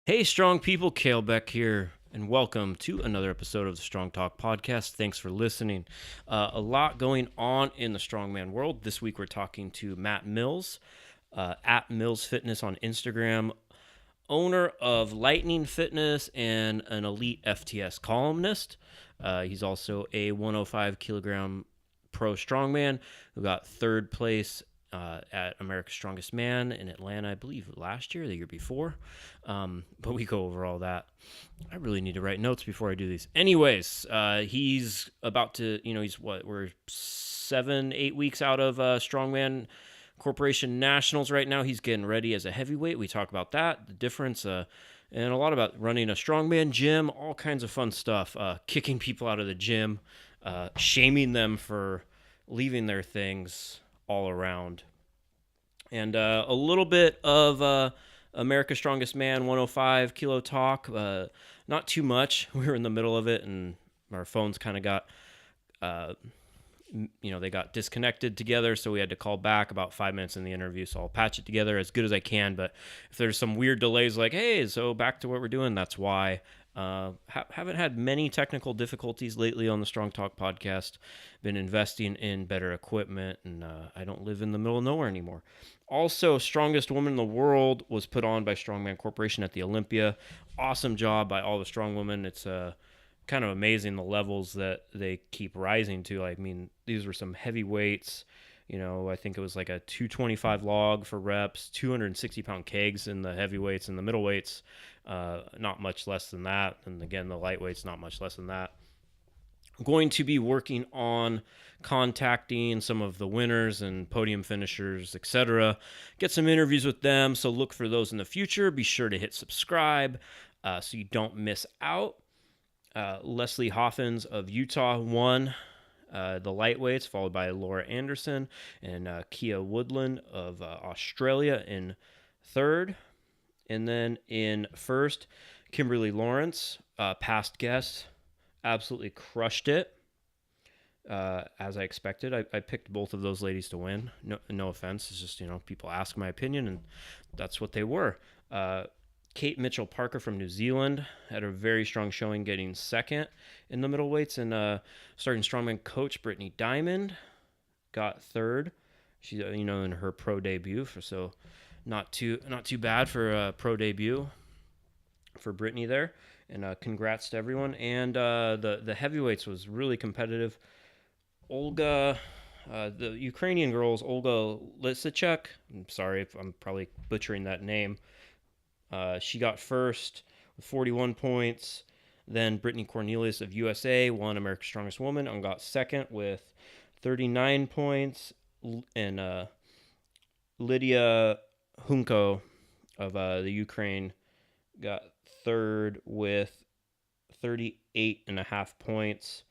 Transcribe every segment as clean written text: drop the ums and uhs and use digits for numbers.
Hey, strong people, Kale Beck here, and welcome to another episode of the Strong Talk Podcast. Thanks for listening. A lot going on in the strongman world. This week we're talking to Matt Mills, at Mills Fitness on Instagram, owner of Lightning Fitness and an elite FTS columnist. He's also a 105 kilogram pro strongman who got third place at America's Strongest Man in Atlanta, I believe last year, the year before. But we go over all that. I really need to write notes before I do these. Anyways, he's about to, we're 7-8 weeks out of Strongman Corporation Nationals right now. He's getting ready as a heavyweight. We talk about that, the difference, and a lot about running a strongman gym, all kinds of fun stuff, kicking people out of the gym, shaming them for leaving their things all around, and a little bit of America's Strongest Man 105 kilo talk. Not too much. We were in the middle of it, and our phones kind of got, they got disconnected together, so we had to call back about 5 minutes in the interview. So I'll patch it together as good as I can. But if there's some weird delays, like, hey, so back to what we're doing, that's why. Haven't had many technical difficulties lately on the Strong Talk podcast. Been investing in better equipment, and I don't live in the middle of nowhere anymore. Also, Strongest Woman in the World was put on by Strongman Corporation at the Olympia. Awesome job by all the strong women. It's kind of amazing the levels that they keep rising to. I mean, these were some heavy weights. I think it was like a 225 log for reps, 260-pound kegs in the heavyweights, and the middleweights, not much less than that. And again, the lightweights, not much less than that. I'm going to be working on contacting some of the winners and podium finishers, etc. Get some interviews with them, so look for those in the future. Be sure to hit subscribe so you don't miss out. Leslie Hoffins of Utah won the lightweights, followed by Laura Anderson and Kia Woodland of Australia in third. And then in first, Kimberly Lawrence, past guest, absolutely crushed it, as I expected. I picked both of those ladies to win. No offense. It's just, people ask my opinion, and that's what they were. Kate Mitchell-Parker from New Zealand had a very strong showing, getting second in the middleweights, and starting strongman coach Brittany Diamond got third. She's in her pro debut, so not too bad for a pro debut for Brittany there. And congrats to everyone. And the heavyweights was really competitive. Olga, the Ukrainian girls, Olga Lisichuk. I'm sorry if I'm probably butchering that name. She got first with 41 points. Then Brittany Cornelius of USA won America's Strongest Woman and got second with 39 points. And Lydia Hunko of the Ukraine got third with 38.5 points.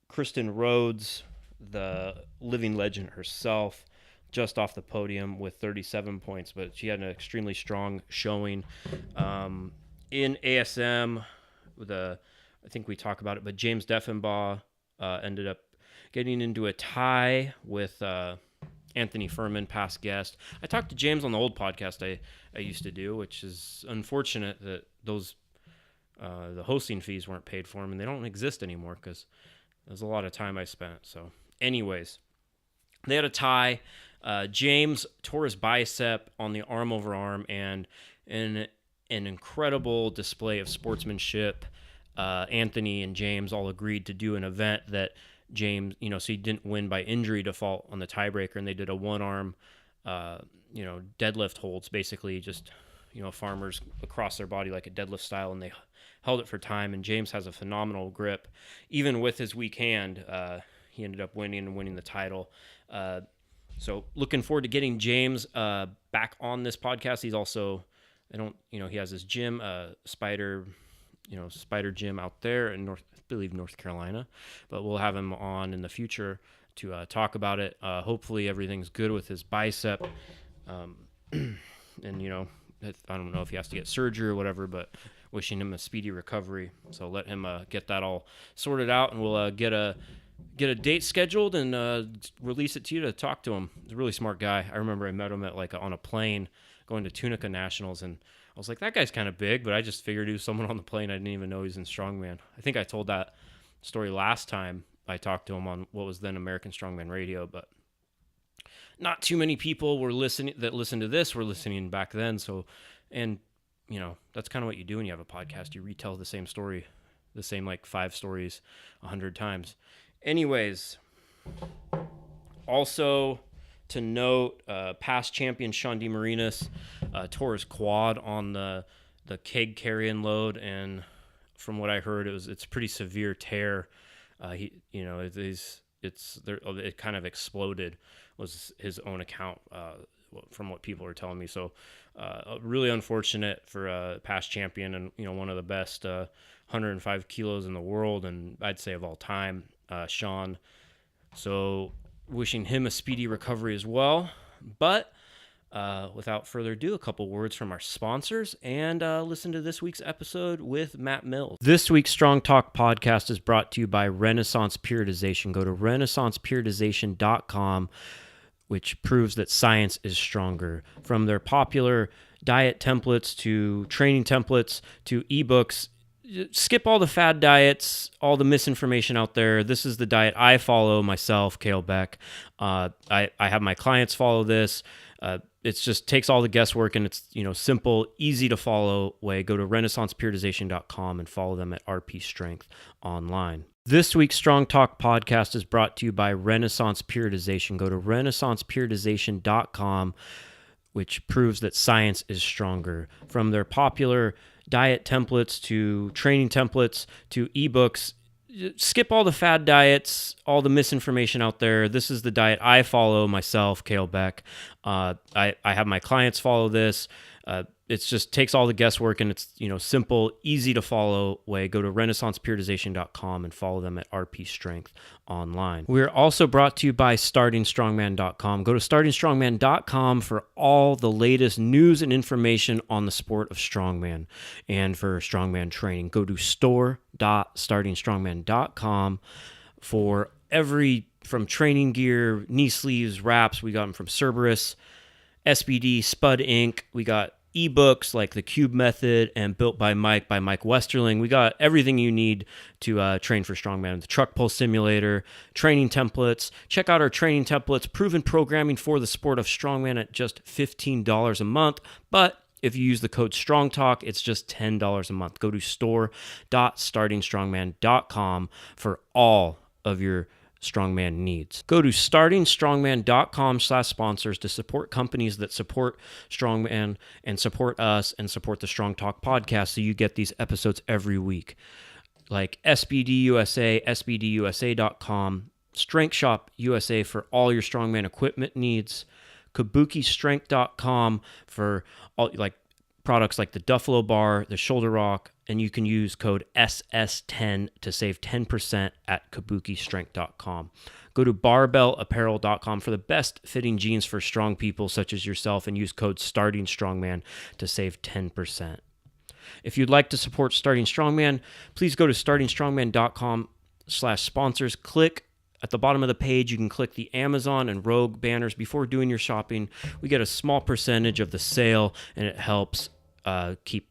Kristen Rhodes, the living legend herself, just off the podium with 37 points, but she had an extremely strong showing. In ASM, I think we talk about it, but James Deffenbaugh ended up getting into a tie with Anthony Furman, past guest. I talked to James on the old podcast I used to do, which is unfortunate that those the hosting fees weren't paid for him, and they don't exist anymore because there's a lot of time I spent. So anyways, they had a tie. James tore his bicep on the arm over arm, and an incredible display of sportsmanship. Anthony and James all agreed to do an event that James, so he didn't win by injury default on the tiebreaker, and they did a one-arm, deadlift holds, basically just, farmers across their body like a deadlift style, and they held it for time, and James has a phenomenal grip. Even with his weak hand, he ended up winning the title. So looking forward to getting James back on this podcast. He's also, he has his gym, Spider Gym out there in North Carolina, but we'll have him on in the future to talk about it. Hopefully everything's good with his bicep. And, I don't know if he has to get surgery or whatever, but wishing him a speedy recovery. So let him get that all sorted out, and we'll get a date scheduled and release it to you to talk to him. He's a really smart guy. I remember I met him at on a plane going to Tunica Nationals, and was like, that guy's kind of big, but I just figured he was someone on the plane. I didn't even know he was in strongman. I think I told that story last time I talked to him on what was then American Strongman Radio, but not too many people were listening that listened to this were listening back then. So, and that's kind of what you do when you have a podcast. You retell the same story, the same like 5 stories 100 times. Anyways, also to note, past champion Sean DeMarinis tore his quad on the keg carrying load, and from what I heard, it's a pretty severe tear. It kind of exploded, was his own account, from what people are telling me. So really unfortunate for a past champion and one of the best 105 kilos in the world, and I'd say of all time, Sean. So wishing him a speedy recovery as well. But without further ado, a couple words from our sponsors, and listen to this week's episode with Matt Mills. This week's Strong Talk podcast is brought to you by Renaissance Periodization. Go to renaissanceperiodization.com, which proves that science is stronger. From their popular diet templates to training templates to ebooks, skip all the fad diets, all the misinformation out there. This is the diet I follow myself, Kalle Beck. I have my clients follow this. It just takes all the guesswork, and it's simple, easy to follow way. Go to renaissanceperiodization.com and follow them at RP Strength online. This week's Strong Talk podcast is brought to you by Renaissance Periodization. Go to renaissanceperiodization.com, which proves that science is stronger. From their popular diet templates to training templates to ebooks, skip all the fad diets, all the misinformation out there. This is the diet I follow myself, Kalle Beck. I have my clients follow this. It just takes all the guesswork, and it's simple, easy to follow way. Go to renaissanceperiodization.com and follow them at RP Strength online. We're also brought to you by startingstrongman.com. Go to startingstrongman.com for all the latest news and information on the sport of strongman and for strongman training. Go to store.startingstrongman.com for from training gear, knee sleeves, wraps. We got them from Cerberus, SBD, Spud Inc. We got ebooks like The Cube Method and Built by Mike Westerling. We got everything you need to train for strongman. The truck pull simulator, training templates. Check out our training templates, proven programming for the sport of strongman at just $15 a month. But if you use the code STRONGTALK, it's just $10 a month. Go to store.startingstrongman.com for all of your strongman needs. Go to startingstrongman.com/sponsors to support companies that support strongman and support us and support the Strong Talk podcast, so you get these episodes every week. Like SBD USA, SBDUSA.com, Strength Shop USA for all your strongman equipment needs, KabukiStrength.com for all products like the Duffalo bar, the shoulder rock, and you can use code SS10 to save 10% at KabukiStrength.com. Go to barbellapparel.com for the best fitting jeans for strong people such as yourself, and use code StartingStrongman to save 10%. If you'd like to support Starting Strongman, please go to startingstrongman.com/sponsors. Click at the bottom of the page. You can click the Amazon and Rogue banners before doing your shopping. We get a small percentage of the sale, and it helps keep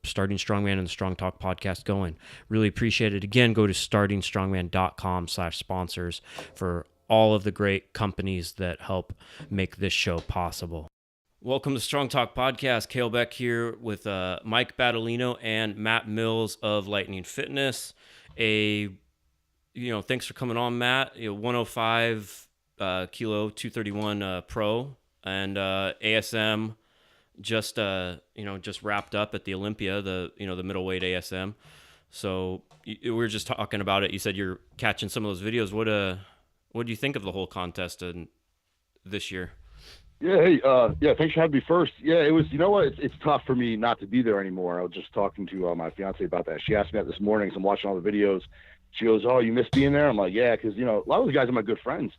Starting Strongman and the Strong Talk podcast going. Really appreciate it. Again, go to startingstrongman.com/sponsors for all of the great companies that help make this show possible. Welcome to Strong Talk podcast. Kalle Beck here with Mike Battolino and Matt Mills of Lightning Fitness. Thanks for coming on, Matt. 105 kilo, 231 pro, and ASM just wrapped up at the Olympia, the middleweight ASM. So we were just talking about it. You said you're catching some of those videos. What do you think of the whole contest this year? Yeah, hey, thanks for having me first. Yeah, it was, it's tough for me not to be there anymore. I was just talking to my fiance about that. She asked me that this morning, so I'm watching all the videos. She goes, "Oh, you miss being there?" I'm like, "Yeah," because, a lot of the guys are my good friends.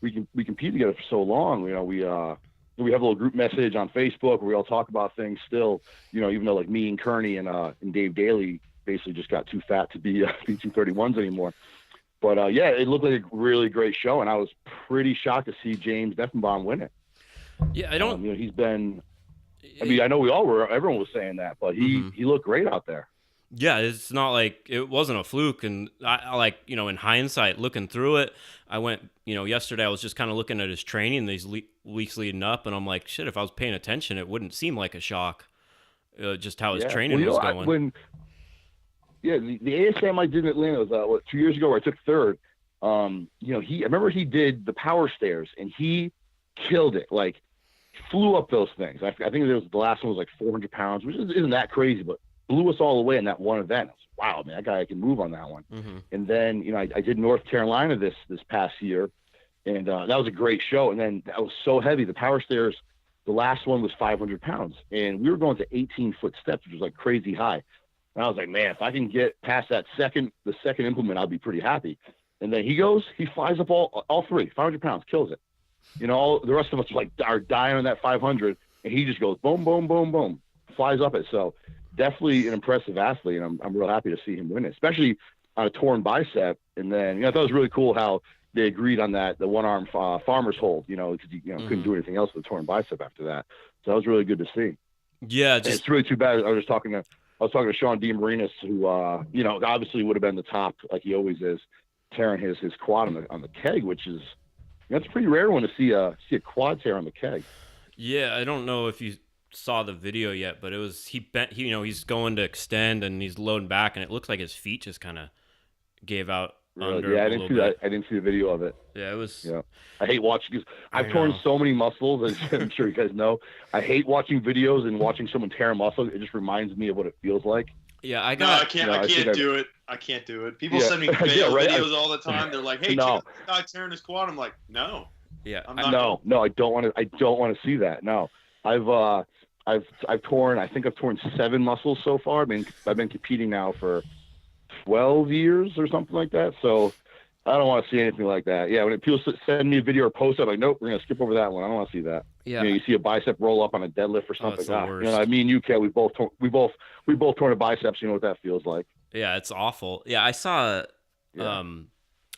We compete together for so long. We have a little group message on Facebook where we all talk about things still, even though like me and Kearney and Dave Daly basically just got too fat to be 231s anymore. But it looked like a really great show, and I was pretty shocked to see James Deffenbaum win it. Yeah, I don't. He's been. I mean, I know everyone was saying that, but he looked great out there. Yeah, it's not like it wasn't a fluke. And I like, in hindsight, looking through it, I went, yesterday I was just kind of looking at his training these weeks leading up, and I'm like, shit, if I was paying attention, it wouldn't seem like a shock, just how his training was going. The ASM I did in Atlanta was 2 years ago where I took third. I remember he did the power stairs and he killed it. Like, flew up those things. I think the last one was like 400 pounds, which isn't that crazy, but blew us all away in that one event. I was like, wow, man, that guy can move on that one. And then, I did North Carolina this past year, and that was a great show. And then that was so heavy. The power stairs, the last one was 500 pounds, and we were going to 18-foot steps, which was like crazy high. And I was like, man, if I can get past the second implement, I'll be pretty happy. And then he flies up all three, 500 pounds, kills it. The rest of us are dying on that 500, and he just goes boom, boom, boom, boom, flies up it. So definitely an impressive athlete, and I'm real happy to see him win it, especially on a torn bicep. And then, I thought it was really cool how they agreed on that, the one-arm farmer's hold, because he couldn't do anything else with a torn bicep after that. So that was really good to see. Yeah, it's really too bad. I was talking to Sean DeMarinis, who obviously would have been the top like he always is, tearing his quad on the keg, which is that's a pretty rare one to see a quad tear on the keg. Yeah, I don't know if you saw the video yet, but it was he bent. He's going to extend and he's loading back, and it looks like his feet just kind of gave out. Under yeah, I didn't see that. I didn't see the video of it. Yeah, it was. Yeah, I hate watching because I've torn so many muscles, as I'm sure you guys know. I hate watching videos and watching someone tear a muscle. It just reminds me of what it feels like. Yeah, I can't do it. I can't do it. People send me videos all the time. They're like, "Hey, check this guy tearing his quad." I'm like, "No." Yeah, I don't want to. I don't want to see that. No, I've torn. I think I've torn 7 muscles so far. I've been competing now for 12 years or something like that. So I don't want to see anything like that. Yeah, when people send me a video or post, I'm like, nope, we're gonna skip over that one. I don't want to see that. Yeah, you see a bicep roll up on a deadlift or something. Me and you, Kat, we both torn a biceps. You know what that feels like. Yeah, it's awful. Yeah, I saw.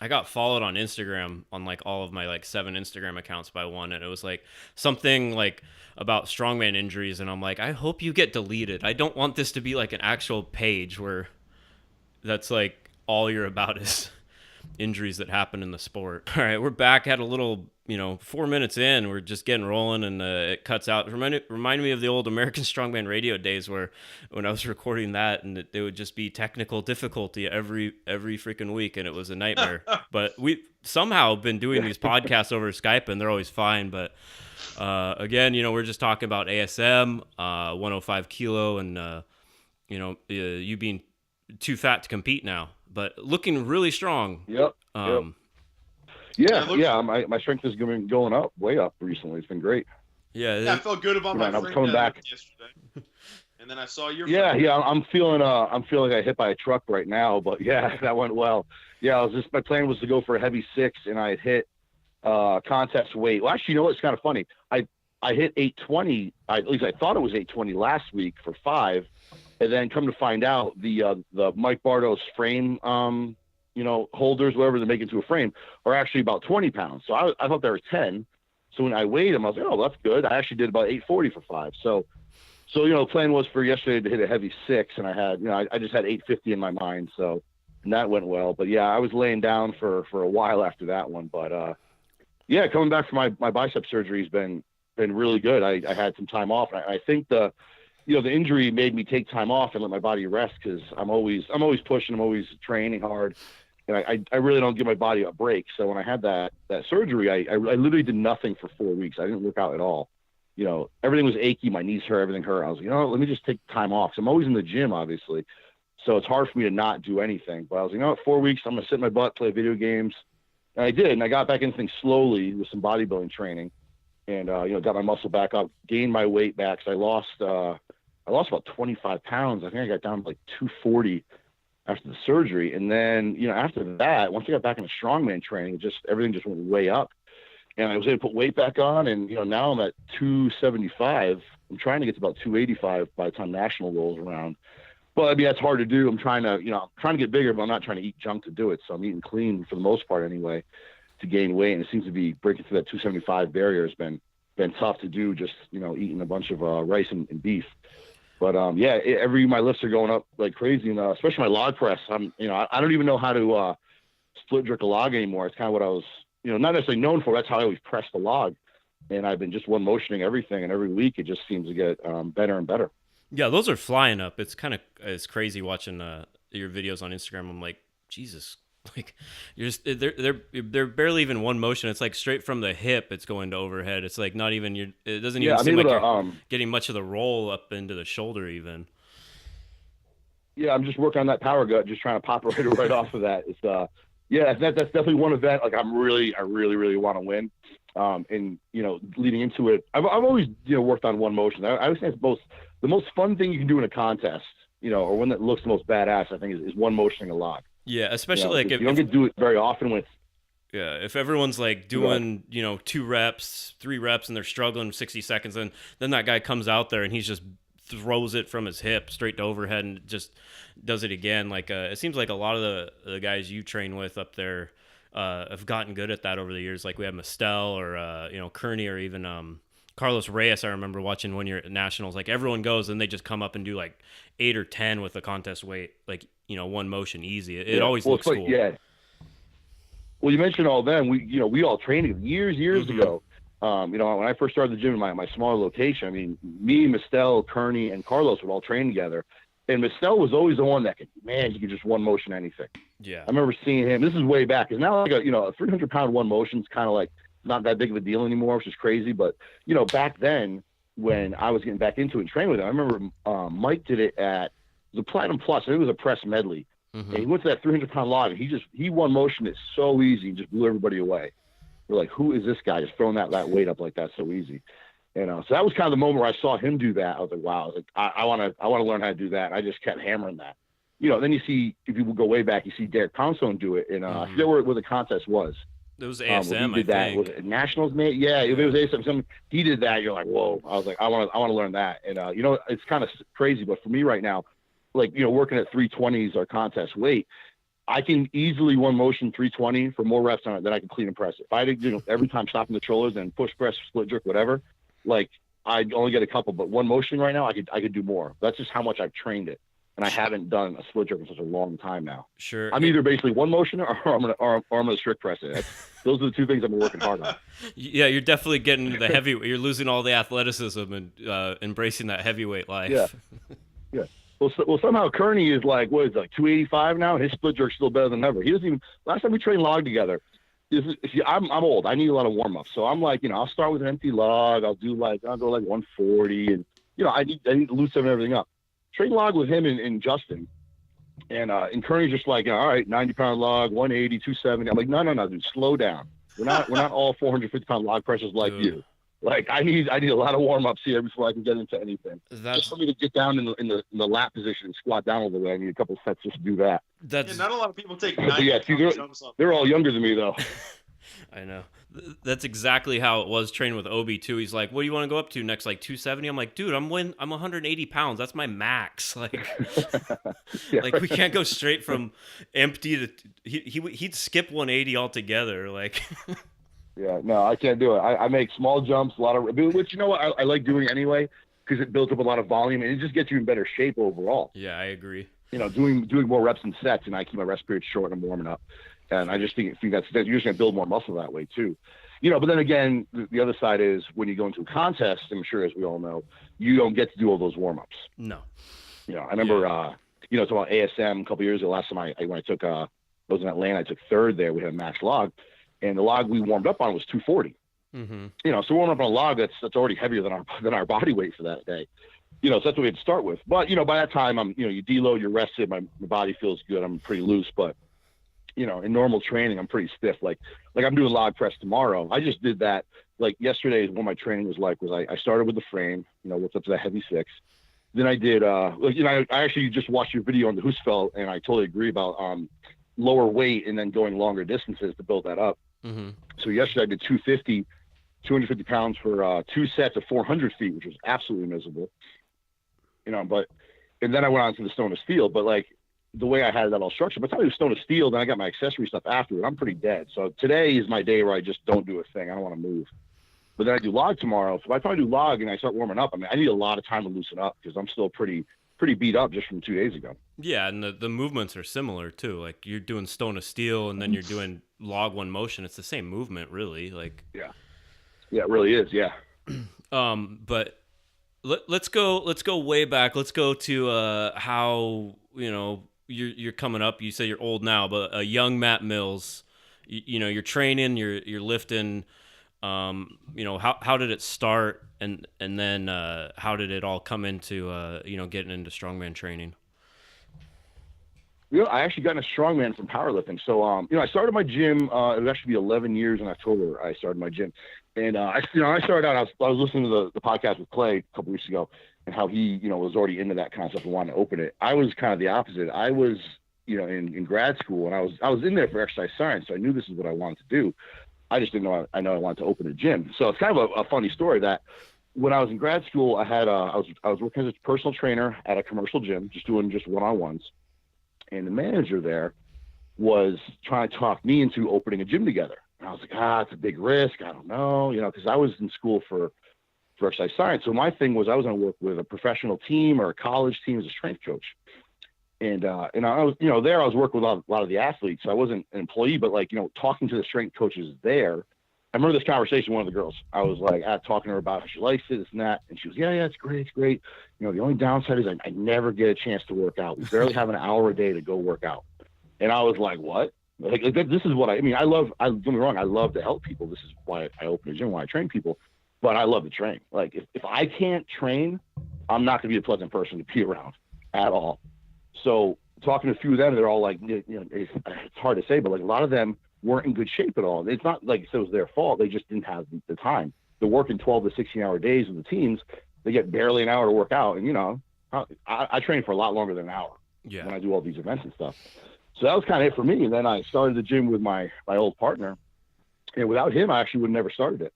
I got followed on Instagram on like all of my like 7 Instagram accounts by one, and it was like something like about strongman injuries, and I'm like, I hope you get deleted. I don't want this to be like an actual page where that's like all you're about is injuries that happen in the sport. All right, we're back. Had a little, 4 minutes in, we're just getting rolling, and it cuts out. It reminded me of the old American Strongman radio days where when I was recording that, and it would just be technical difficulty every freaking week, and it was a nightmare. But we somehow been doing these podcasts over Skype, and they're always fine. But again, we're just talking about ASM, 105 kilo, and you being too fat to compete now, but looking really strong. Yep. My strength has been going up, way up recently. It's been great. Yeah, I felt good about my I'm coming back yesterday. And then I saw your I'm feeling I got hit by a truck right now, but yeah, that went well. Yeah, my plan was to go for a heavy 6, and I hit contest weight. Well, actually, it's kind of funny. I hit 820. At least I thought it was 820 last week for 5. And then come to find out, the Mike Bardos frame, holders, whatever they make into a frame, are actually about 20 pounds. So I thought they were 10. So when I weighed them, I was like, oh, that's good. I actually did about 840 for 5. So the plan was for yesterday to hit a heavy 6, and I had, I just had 850 in my mind. So, and that went well. But yeah, I was laying down for a while after that one. But coming back from my bicep surgery has been really good. I had some time off. I think the injury made me take time off and let my body rest, because I'm always pushing, I'm always training hard, and I really don't give my body a break. So when I had that surgery, I literally did nothing for 4 weeks. I didn't work out at all. Everything was achy, my knees hurt, everything hurt. I was like, let me just take time off. So I'm always in the gym, obviously, so it's hard for me to not do anything. But I was like, 4 weeks, I'm gonna sit in my butt, play video games, and I did. And I got back into things slowly with some bodybuilding training, and got my muscle back up, gained my weight back. So I lost about 25 pounds. I think I got down to like 240 after the surgery. And then, after that, once I got back into strongman training, everything just went way up. And I was able to put weight back on. And, now I'm at 275. I'm trying to get to about 285 by the time national rolls around. But that's hard to do. I'm trying to get bigger, but I'm not trying to eat junk to do it. So I'm eating clean for the most part anyway to gain weight. And it seems to be breaking through that 275 barrier has been been tough to do, just, eating a bunch of rice and beef. But every my lifts are going up like crazy, and especially my log press. I don't even know how to split jerk a log anymore. It's kind of what I was, not necessarily known for. That's how I always press the log, and I've been just one motioning everything, and every week it just seems to get better and better. Yeah, those are flying up. It's crazy watching your videos on Instagram. I'm like, Jesus, like you're just they're barely even one motion. It's like straight from the hip. It's going to overhead. It's like not even it doesn't even seem like you're getting much of the roll up into the shoulder even. Yeah, I'm just working on that power gut, just trying to pop right off of that. It's that's definitely one event. Like I really want to win. And leading into it, I've always worked on one motion. I always say it's the most fun thing you can do in a contest, or one that looks the most badass, I think, is one motioning a log. Yeah, especially like if you don't get to do it very often with. Yeah, if everyone's like doing 2 reps, 3 reps, and they're struggling 60 seconds, and then that guy comes out there and he's just throws it from his hip straight to overhead and just does it again. Like it seems like a lot of the guys you train with up there have gotten good at that over the years. Like we have Mistel or Kearney or even Carlos Reyes. I remember watching one year at Nationals. Like everyone goes and they just come up and do like 8 or 10 with the contest weight, like one motion easy. It always looks cool. Yeah. Well, you mentioned all them. We all trained years ago. When I first started the gym in my smaller location, I mean, me, Mistel, Kearney, and Carlos would all train together. And Mistel was always the one that he could just one motion anything. Yeah. I remember seeing him. This is way back. It's now like a 300-pound one motion is kind of like not that big of a deal anymore, which is crazy. But, back then when I was getting back into it and training with him, I remember Mike did it at the Platen Plus. And it was a press medley. Mm-hmm. And he went to that 300-pound log, and he one motioned it so easy and just blew everybody away. We're like, who is this guy just throwing that weight up like that so easy? So that was kind of the moment where I saw him do that. I was like, wow, I was like, I want to learn how to do that. And I just kept hammering that. Then you see, if you go way back, you see Derek Poundstone do it. And I forget where the contest was. It was ASM, he did I think. Was it Nationals, mate? Yeah, if it was ASM, he did that. You're like, whoa. I was like, I want to learn that. And, it's kind of crazy. But for me right now, like, working at 320s our contest weight, I can easily one motion 320 for more reps on it than I can clean and press. If I did, every time stopping the controllers and push press, split jerk, whatever, like I only get a couple, but one motion right now, I could do more. That's just how much I've trained it. And I haven't done a split jerk in such a long time now. Sure. I'm either basically one motion or I'm gonna strict press it. Those are the two things I've been working hard on. Yeah, you're definitely getting the heavy. You're losing all the athleticism and embracing that heavyweight life. Yeah. Yeah. Well, somehow Kearney is like 285 now, and his split jerk's still better than ever. He doesn't even. Last time we trained log together, I'm old. I need a lot of warm ups, so I'm like, I'll start with an empty log. I'll go like 140, and I need to loosen everything up. Train log with him and Justin, and Kearney's just like, all right, 90-pound log, 180, 270. I'm like, no, dude, slow down. We're not all 450-pound log pressers like you. Like I need a lot of warm ups here before I can get into anything. Just for me to get down in the lap position and squat down a little bit, I need a couple of sets just to do that. Not a lot of people take 90 jumps up. They're all younger than me though. I know. That's exactly how it was training with Obi too. He's like, "What do you want to go up to next? Like 270?" I'm like, "Dude, I'm 180 pounds. That's my max. Like, we can't go straight from empty to he'd skip 180 altogether. Like." Yeah, no, I can't do it. I make small jumps, a lot of, which I like doing anyway because it builds up a lot of volume and it just gets you in better shape overall. Yeah, I agree. Doing more reps and sets, and I keep my rest period short and I'm warming up, and I just think that's you're just gonna build more muscle that way too. But then again, the other side is when you go into a contest, I'm sure as we all know, you don't get to do all those warm ups. No. I remember, talking about ASM a couple years ago. Last time I was in Atlanta, I took third there. We had a max log. And the log we warmed up on was 240. Mm-hmm. So warming up on a log that's already heavier than our body weight for that day. So that's what we had to start with. But by that time I'm you deload, you're rested, my body feels good, I'm pretty loose. But in normal training I'm pretty stiff. Like I'm doing log press tomorrow. I just did that. Like yesterday is what my training was like. I started with the frame, what's up to that heavy 6. Then I did I actually just watched your video on the Husfeld, and I totally agree about lower weight and then going longer distances to build that up. Mm-hmm. So yesterday I did 250 pounds for 2 sets of 400 feet, which was absolutely miserable. And then I went on to the stone of steel, but like the way I had that all structured, by the time it was stone of steel, then I got my accessory stuff after it. I'm pretty dead. So today is my day where I just don't do a thing. I don't want to move. but then I do log tomorrow. So if I probably do log and I start warming up, I mean, I need a lot of time to loosen up because I'm still pretty beat up just from 2 days ago. Yeah, and the movements are similar too. Like you're doing stone to steel, and then you're doing log one motion. It's the same movement, really. Like yeah, it really is. Yeah. But let's go way back. Let's go to how you're coming up. You say you're old now, but a young Matt Mills. You're training, you're lifting. How did it start, and then how did it all come into getting into strongman training? I actually got into strongman from powerlifting. So I started my gym. It would actually be 11 years in October. I started my gym, and I started out. I was listening to the podcast with Clay a couple weeks ago, and how he was already into that concept and wanted to open it. I was kind of the opposite. I was in grad school, and I was in there for exercise science, so I knew this is what I wanted to do. I just didn't know. I wanted to open a gym. So it's kind of a funny story that when I was in grad school, I was working as a personal trainer at a commercial gym, just doing one-on-ones, and the manager there was trying to talk me into opening a gym together. And I was like, it's a big risk. I don't know, because I was in school for exercise science. So my thing was I was going to work with a professional team or a college team as a strength coach. And I was, there I was working with a lot of the athletes. So I wasn't an employee, but talking to the strength coaches there. I remember this conversation with one of the girls. I was like, talking to her about how she likes it, this and that. And she was, yeah, it's great. The only downside is I never get a chance to work out. We barely have an hour a day to go work out. And I was like, what? Like this is what I mean. Don't get me wrong. I love to help people. This is why I open a gym, why I train people. But I love to train. Like if I can't train, I'm not going to be a pleasant person to be around at all. So talking to a few of them, they're all like, it's hard to say, but like a lot of them weren't in good shape at all. It's not like it was their fault. They just didn't have the time. They're working 12 to 16-hour days with the teams. They get barely an hour to work out. And, I train for a lot longer than an hour when I do all these events and stuff. So that was kind of it for me. And then I started the gym with my old partner. And without him, I actually would have never started it.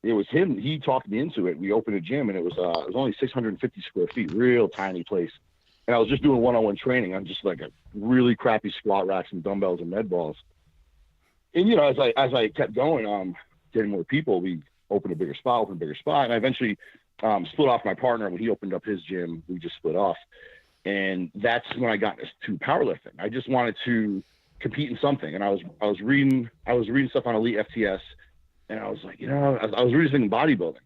It was him. He talked me into it. We opened a gym, and it was only 650 square feet, real tiny place. And I was just doing one-on-one training on just like a really crappy squat racks and dumbbells and med balls. And, as I kept going, getting more people, we opened a bigger spot. And I eventually split off my partner. When he opened up his gym, we just split off. And that's when I got into powerlifting. I just wanted to compete in something. And I was reading stuff on Elite FTS. And I was like, I was really thinking bodybuilding,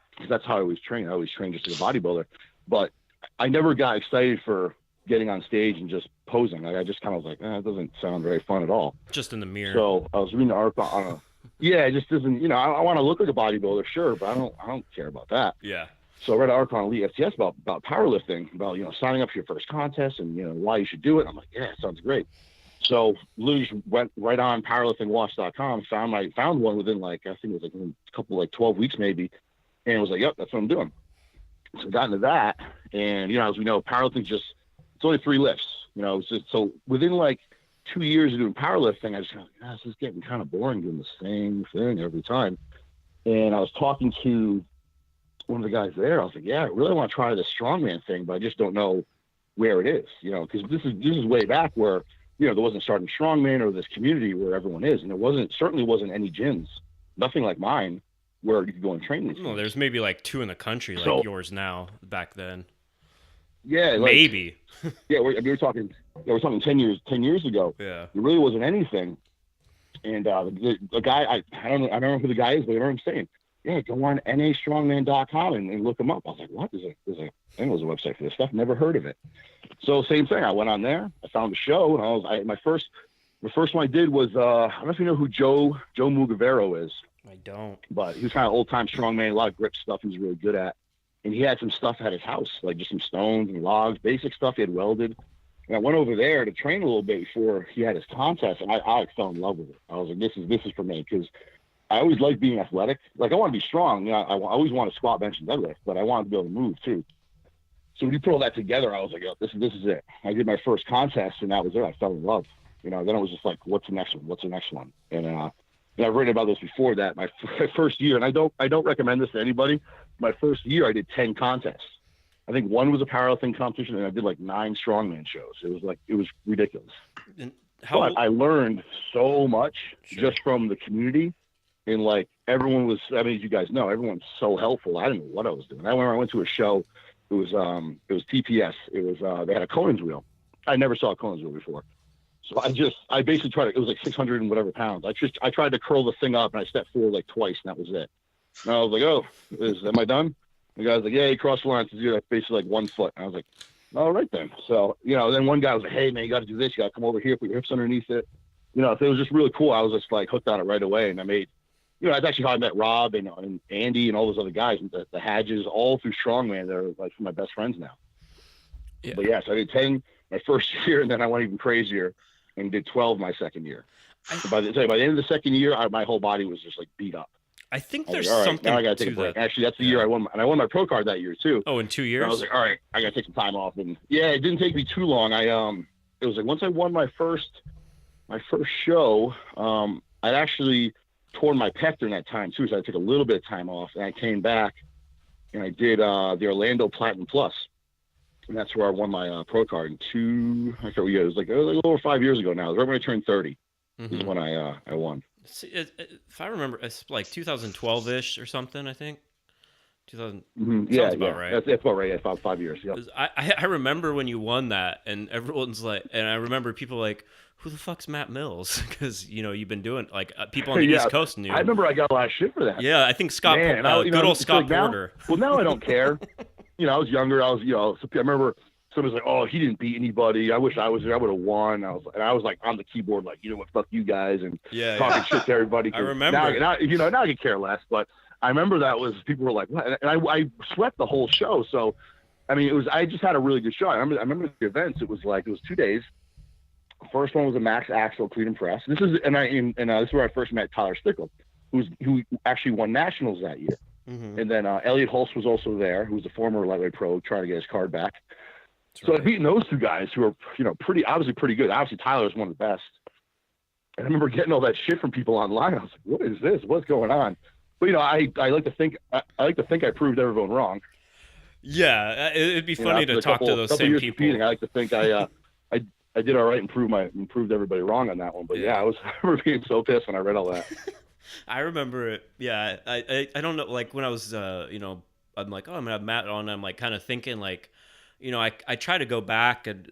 because that's how I always train. I always train just as a bodybuilder. But I never got excited for getting on stage and just posing. Like I just kind of was like, it doesn't sound very fun at all. Just in the mirror. So I was reading the article on it just doesn't, I want to look like a bodybuilder, sure, but I don't care about that. Yeah. So I read an article on Elite FTS about powerlifting, about, signing up for your first contest and, why you should do it. And I'm like, yeah, it sounds great. So literally just went right on powerliftingwatch.com, found one within I think it was a couple, 12 weeks maybe. And it was like, yep, that's what I'm doing. So I got into that. And, as we know, powerlifting it's only 3 lifts, so within 2 years of doing powerlifting, I just kind of, this is getting kind of boring doing the same thing every time. And I was talking to one of the guys there. I was like, yeah, I really want to try this strongman thing, but I just don't know where it is, because this is way back where, there wasn't starting strongman or this community where everyone is. And there certainly wasn't any gyms, nothing like mine, where you could go and train these things. There's maybe 2 in the country like yours now back then. Yeah. Maybe. Yeah. We're talking 10 years ago. Yeah. There really wasn't anything. And the guy, I don't know who the guy is, but you know what I'm saying? Yeah, go on nastrongman.com and look him up. I was like, what? I think it was a website for this stuff. Never heard of it. So same thing. I went on there. I found a show, and my first one I did was I don't know if you know who Joe Mugavero is. I don't. But he was kind of old time strongman, a lot of grip stuff he was really good at. And he had some stuff at his house, like just some stones and logs, basic stuff he had welded. And I went over there to train a little bit before he had his contest, and I fell in love with it. I was like, this is for me, because I always like being athletic. I want to be strong. I always want to squat, bench, and deadlift, but I wanted to be able to move too. So when you put all that together, I was like, this is it. I did my first contest, and that was it. I fell in love. Then it was just like, what's the next one? And I've written about this before, that my first year, and I don't recommend this to anybody. My first year, I did 10 contests. I think one was a powerlifting competition, and I did 9 strongman shows. It was ridiculous. But I learned so much just from the community. And everyone was, I mean, as you guys know, everyone's so helpful. I didn't know what I was doing. I went to a show. It was TPS. It was, they had a Conan's wheel. I never saw a Conan's wheel before. So I basically tried to, it was like 600 and whatever pounds. I tried to curl the thing up and I stepped forward like twice and that was it. And I was like, oh, am I done? The guy's like, yeah, you crossed the line. So you're like basically like 1 foot. And I was like, all right then. So, then one guy was like, hey man, you got to do this. You got to come over here, put your hips underneath it. So it was just really cool. I was just like hooked on it right away. And I made, that's actually how I met Rob and Andy and all those other guys, the Hadges, all through strongman. They're like my best friends now. Yeah. But yeah, so I did 10 my first year, and then I went even crazier and did 12 my second year. So by the end of the second year, my whole body was just like beat up. I think there's like, something. Now I gotta take a break. Actually, that's the year I won, and I won my pro card that year too. Oh, in 2 years. And I was like, all right, I gotta take some time off, and yeah, it didn't take me too long. It was like once I won my first show, I'd actually torn my pec during that time too, so I took a little bit of time off, and I came back and I did the Orlando Platen Plus. And that's where I won my pro card in it was like a little over 5 years ago now. It was right when I turned 30 is when I won. If I remember, it's like 2012-ish or something, I think. 2000. Yeah, sounds about right. That's about right. Yeah, about 5 years. Yep. I remember when you won that, and everyone's like, and I remember people like, who the fuck's Matt Mills? Because you've been doing like people on the East Coast knew. I remember I got a lot of shit for that. Yeah, I think Scott, good old Scott Porter. Now I don't care. I was younger. I remember somebody was like, "Oh, he didn't beat anybody. I wish I was there. I would have won." I was like on the keyboard, like, what, fuck you guys, and talking shit to everybody. I remember. Now I could care less, but I remember that was people were like, "What?" And I swept the whole show. So, I mean, I just had a really good show. I remember the events. It was 2 days. The first one was a max axle clean and press. This is where I first met Tyler Stickle, who actually won nationals that year. Mm-hmm. And then Elliot Hulse was also there, who was a former lightweight pro trying to get his card back. That's so right. I beat those two guys who are, obviously pretty good. Obviously Tyler is one of the best. And I remember getting all that shit from people online. I was like, what is this? What's going on? But I like to think I proved everyone wrong. Yeah, it'd be funny to talk to those same people. Competing, I like to think I did all right and proved everybody wrong on that one. But I remember being so pissed when I read all that. I remember it. Yeah, I don't know. Like when I was, I'm like, oh, I'm gonna have Matt on. I'm like kind of thinking like, I try to go back and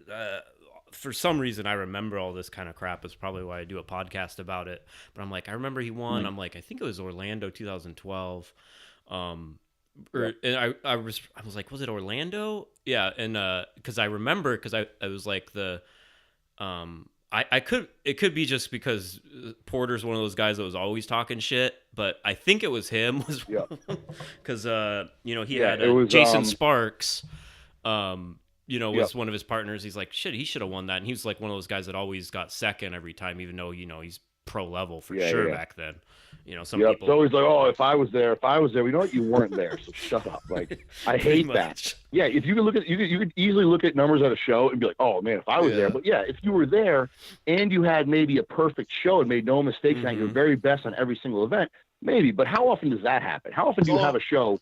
for some reason I remember all this kind of crap. It's probably why I do a podcast about it. But I'm like, I remember he won. Mm-hmm. I'm like, I think it was Orlando 2012. And I was like, was it Orlando? Yeah, and because I remember because I was like the. It could be just because Porter's one of those guys that was always talking shit, but I think it was him because he had Jason Sparks, was one of his partners. He's like, shit, he should have won that, and he was like one of those guys that always got second every time, even though he's pro level for sure back then. Some people. It's always like, oh, if I was there, we know what you weren't there, so shut up. Like, I hate that. Yeah, if you could you could easily look at numbers at a show and be like, oh man, if I was there. But yeah, if you were there and you had maybe a perfect show and made no mistakes and your very best on every single event, maybe. But how often does that happen? How often do you have a show?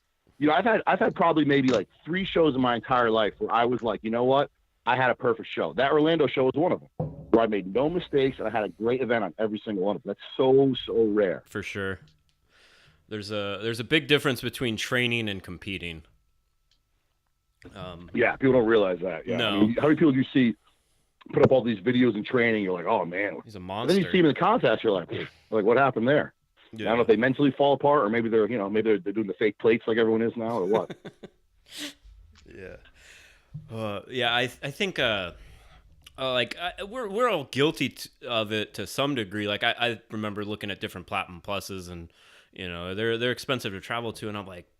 I've had probably maybe like 3 shows in my entire life where I was like, you know what? I had a perfect show. That Orlando show was one of them, where I made no mistakes and I had a great event on every single one of them. That's so rare. For sure. There's a big difference between training and competing. People don't realize that. Yeah. No. I mean, how many people do you see put up all these videos and training? You're like, oh man, he's a monster. And then you see him in the contest. You're like, what happened there? Yeah. I don't know if they mentally fall apart or maybe they're doing the fake plates like everyone is now or what. Yeah. I think we're all guilty of it to some degree. Like I remember looking at different Platinum Pluses and they're expensive to travel to, and I'm like,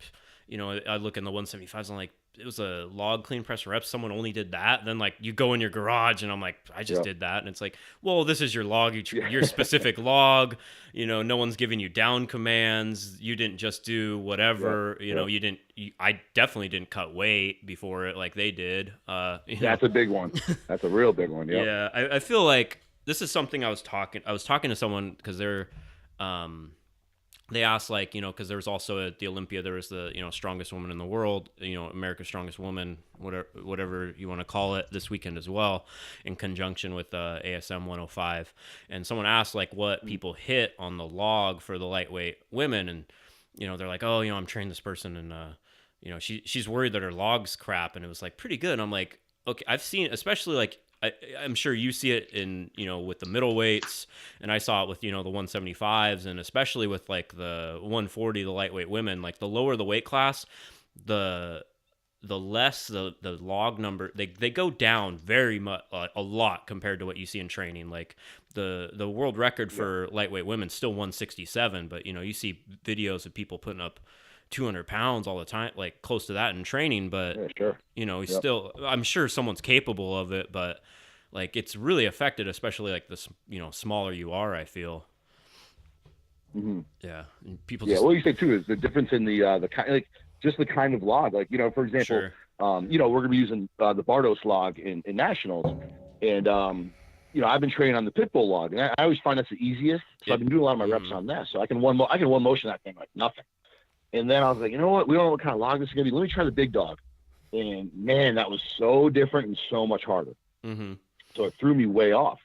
I look in the 175s. I'm like, it was a log clean press reps. Someone only did that. Then like you go in your garage, and I'm like, I just did that, and it's like, well, this is your log, your specific log. No one's giving you down commands. You didn't just do whatever. You didn't. I definitely didn't cut weight before it like they did. That's a big one. That's a real big one. Yep. Yeah, I feel like this is something I was talking to someone because they're they asked, like, because there was also at the Olympia, there was the, strongest woman in the world, America's strongest woman, whatever you want to call it, this weekend as well, in conjunction with ASM 105. And someone asked, like, what people hit on the log for the lightweight women. And, they're like, oh, I'm training this person, and, she's worried that her log's crap. And it was like pretty good. And I'm like, okay, I've seen, especially like, I'm sure you see it in, with the middleweights, and I saw it with, the 175s, and especially with like the 140, the lightweight women, like the lower the weight class, the less the log number, they go down very much, a lot compared to what you see in training. Like the world record for lightweight women still 167, but you see videos of people putting up 200 pounds all the time, like close to that in training, but he's still, I'm sure someone's capable of it, but like it's really affected, especially like this, smaller you are, I feel. Mm-hmm. Yeah. And people what you say too is the difference in the kind, like just the kind of log, like, for example, we're going to be using the Bardos log in nationals, and I've been training on the pit bull log, and I always find that's the easiest. So I've been doing a lot of my reps on that. So I can one motion that thing like nothing. And then I was like, you know what? We don't know what kind of log this is going to be. Let me try the big dog. And man, that was so different and so much harder. Mm-hmm. So it threw me way off.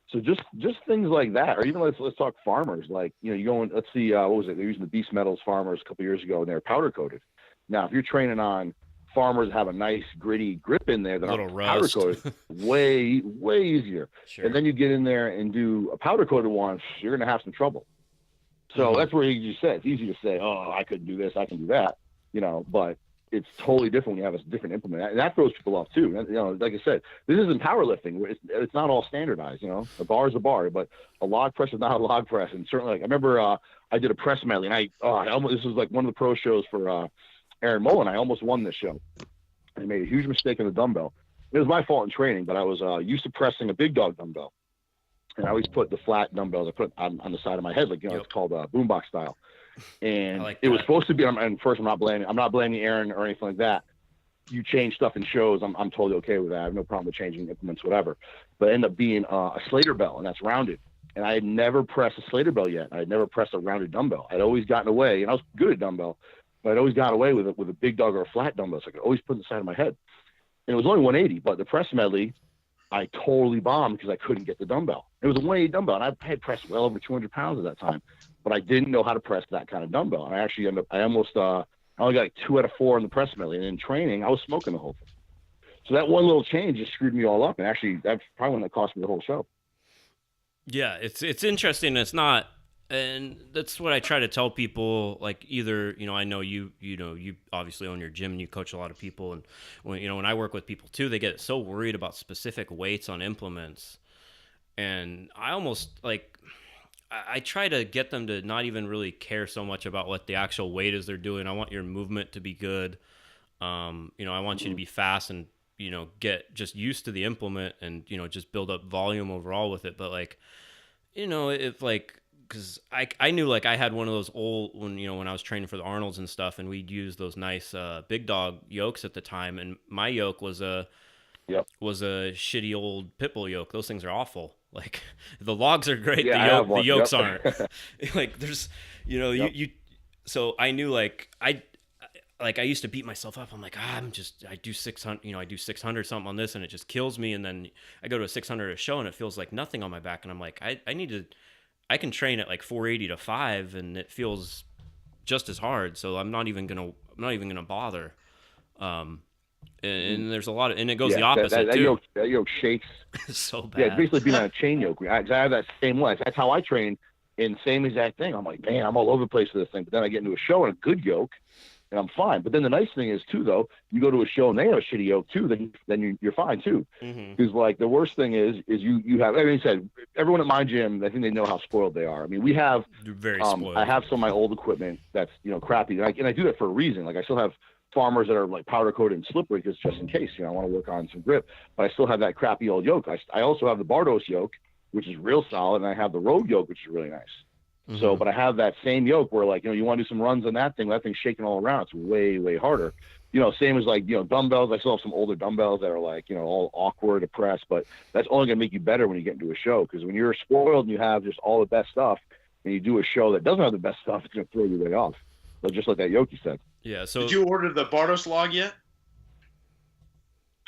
So just things like that, or even let's talk farmers. Like, you go and let's see, what was it? They're using the Beast Metals farmers a couple years ago, and they're powder coated. Now, if you're training on farmers that have a nice gritty grip in there that are powder coated, way easier. Sure. And then you get in there and do a powder coated one, you're going to have some trouble. So that's where you just said, it's easy to say, oh, I couldn't do this, I can do that, but it's totally different when you have a different implement. And that throws people off too. Like I said, this isn't powerlifting. It's not all standardized, a bar is a bar, but a log press is not a log press. And certainly, like, I remember I did a press medley, and this was like one of the pro shows for Aaron Mullen. I almost won this show. I made a huge mistake on the dumbbell. It was my fault in training, but I was used to pressing a big dog dumbbell. And I always put the flat dumbbells, I put on the side of my head, like, it's called boombox style. And like it was supposed to be, and first I'm not blaming Aaron or anything like that. You change stuff in shows, I'm totally okay with that. I have no problem with changing implements, whatever. But it ended up being a Slater bell, and that's rounded. And I had never pressed a Slater bell yet. I had never pressed a rounded dumbbell. I'd always gotten away, and I was good at dumbbell, but I'd always gotten away with a big dog or a flat dumbbell. So I could always put it on the side of my head. And it was only 180, but the press medley, I totally bombed because I couldn't get the dumbbell. It was a 180 dumbbell, and I had pressed well over 200 pounds at that time, but I didn't know how to press that kind of dumbbell. And I actually I only got like 2 out of 4 in the press medley, and in training, I was smoking the whole thing. So that one little change just screwed me all up, and actually, that's probably when that cost me the whole show. Yeah, it's interesting. It's not, and that's what I try to tell people. Like, either I know you obviously own your gym and you coach a lot of people, and when I work with people too, they get so worried about specific weights on implements, and I almost like I try to get them to not even really care so much about what the actual weight is they're doing. I want your movement to be good. I want you to be fast and get just used to the implement and just build up volume overall with it. But like if like, because I knew, like, I had one of those old, when I was training for the Arnolds and stuff, and we'd use those nice big dog yokes at the time, and my yoke was a shitty old pit bull yoke. Those things are awful. Like, the logs are great, the yokes aren't. Like, there's you so I knew, like, I used to beat myself up. I'm like, I do 600, I do 600 something on this, and it just kills me. And then I go to a 600 a show, and it feels like nothing on my back, and I'm like, I can train at like 480 to 5, and it feels just as hard. So I'm not even gonna bother. And there's a lot of, and it goes the opposite too. That yoke shakes so bad. Yeah, it's basically being on a chain yoke. I have that same one. That's how I train, in same exact thing. I'm like, man, I'm all over the place with this thing. But then I get into a show and a good yoke, and I'm fine. But then the nice thing is too, though, you go to a show and they have a shitty yoke too, then you're fine too. Because like the worst thing is you have. I mean, said everyone at my gym, I think they know how spoiled they are. I mean, we have very spoiled. I have some of my old equipment that's crappy, and I do that for a reason. Like I still have farmers that are like powder coated and slippery, because just in case I want to work on some grip. But I still have that crappy old yoke. I also have the Bardos yoke, which is real solid, and I have the Rogue yoke, which is really nice. So, but I have that same yoke where, like, you want to do some runs on that thing's shaking all around. It's way, way harder. Same as like, dumbbells. I still have some older dumbbells that are like, all awkward to press, but that's only going to make you better when you get into a show. Because when you're spoiled and you have just all the best stuff, and you do a show that doesn't have the best stuff, it's going to throw you way off. So just like that Yoki said. Yeah. So did you order the Bartos log yet?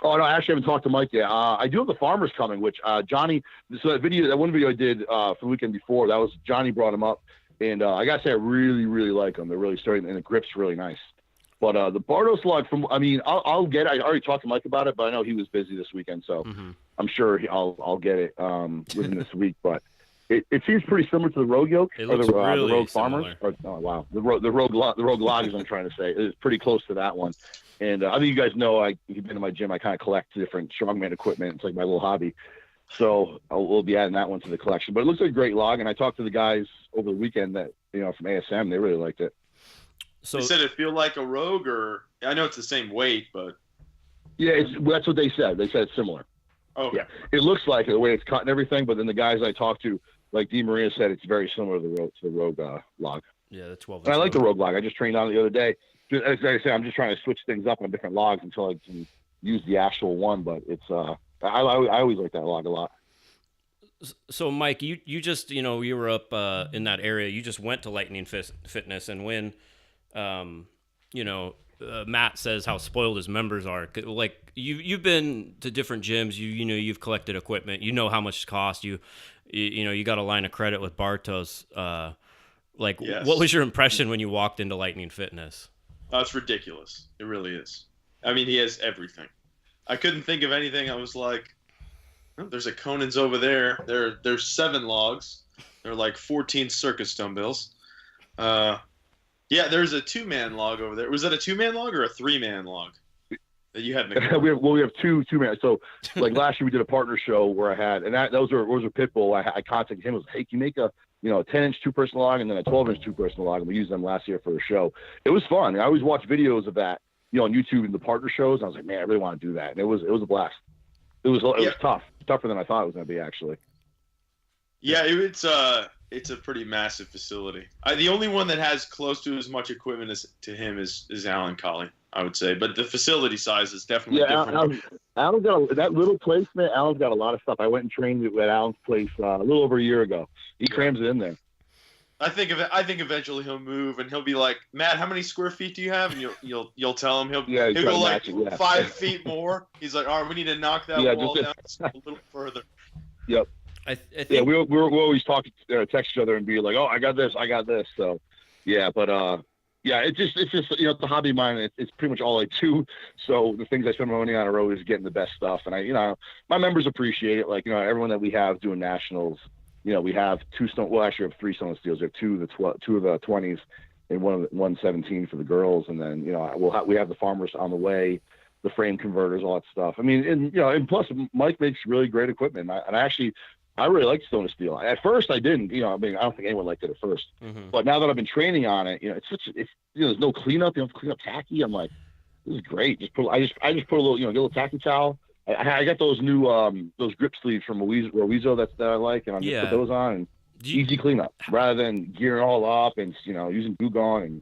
Oh no, I actually haven't talked to Mike yet. I do have the farmers coming, which Johnny. So that one video I did for the weekend before, that was Johnny brought him up, and I gotta say I really, really like them. They're really starting, and the grip's really nice. But the Bartos log, I'll get it. I already talked to Mike about it, but I know he was busy this weekend, so I'm sure I'll get it within this week. But it seems pretty similar to the Rogue Yoke or the Rogue similar. Farmers. Oh wow, the Rogue Log is I'm trying to say. It's pretty close to that one. And I think you guys know, you've been to my gym. I kind of collect different strongman equipment. It's like my little hobby. So we'll be adding that one to the collection. But it looks like a great log. And I talked to the guys over the weekend that from ASM. They really liked it. So they said it feel like a Rogue, or I know it's the same weight, but yeah, that's what they said. They said it's similar. Oh yeah, it looks like it, the way it's cut and everything. But then the guys I talked to, like Di Maria said, it's very similar to the Rogue log. Yeah, the 12. And I like the Rogue log. I just trained on it the other day. As I say, I'm just trying to switch things up on different logs until I can use the actual one. But it's I always like that log a lot. So Mike, you just you were up in that area. You just went to Lightning Fitness, and when Matt says how spoiled his members are, like you've been to different gyms. You've collected equipment. You know how much it costs. You got a line of credit with Bartos. Yes. What was your impression when you walked into Lightning Fitness? It's ridiculous. It really is. I mean, he has everything. I couldn't think of anything. I was like, oh, there's a Conan's over there. There's 7 logs. There are like 14 circus dumbbells. Yeah, there's a 2-man log over there. Was that a 2-man log or a 3-man log that you had? we have two man. So like last year we did a partner show where I had, and those were Pitbull. I contacted him. I was like, hey, can you make a 10-inch 2-person log and then a 12-inch 2-person log, and we used them last year for a show. It was fun. I always watch videos of that, on YouTube and the partner shows. And I was like, man, I really want to do that. And it was a blast. It was tough, tougher than I thought it was going to be actually. Yeah, it's a pretty massive facility. The only one that has close to as much equipment as to him is Alan Kalle, I would say. But the facility size is definitely different. Alan's got that little placement. Alan's got a lot of stuff. I went and trained at Alan's place a little over a year ago. He crams it in there. I think eventually he'll move and he'll be like, Matt, how many square feet do you have? And you'll tell him he'll go like 5 feet more. He's like, all right, we need to knock that wall down a little further. Yep. I think we're always talking, text each other and be like, oh, I got this. So yeah, but yeah, it's just it's a hobby of mine. It's pretty much all I do. So the things I spend my money on are always getting the best stuff, and my members appreciate it. Like everyone that we have doing nationals. We have 2 stone. Well, actually, we have 3 stone steels. We have 2 of the 20s and 117 for the girls, and then we have the farmers on the way, the frame converters, all that stuff. I mean, and plus Mike makes really great equipment, I really like stone steel. At first, I didn't. I don't think anyone liked it at first, but now that I've been training on it, it's there's no cleanup. You don't have to clean up tacky. I'm like, this is great. I just put a little, get a little tacky towel. I got those new those grip sleeves from Rowizo that I like, and I'm just put those on and easy cleanup rather than gearing all up and using glue gun.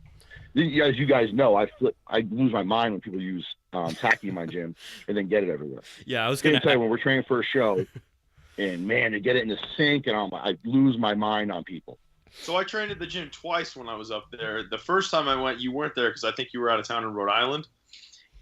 And as you guys know, I lose my mind when people use tacky in my gym and then get it everywhere. Yeah, I was gonna tell you when we're training for a show, and man, to get it in the sink and I lose my mind on people. So I trained at the gym twice when I was up there. The first time I went, you weren't there because I think you were out of town in Rhode Island.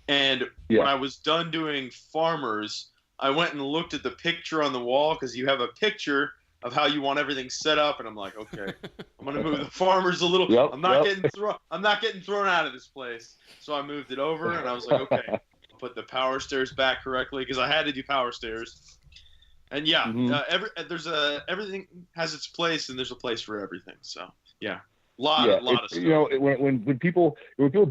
And when I was done doing farmers, I went and looked at the picture on the wall because you have a picture of how you want everything set up, and I'm like, okay, I'm gonna move the farmers a little. I'm not getting thrown out of this place. So I moved it over, and I was like, okay, I'll put the power stairs back correctly because I had to do power stairs. And everything has its place, and there's a place for everything. So yeah. A lot of stuff. When people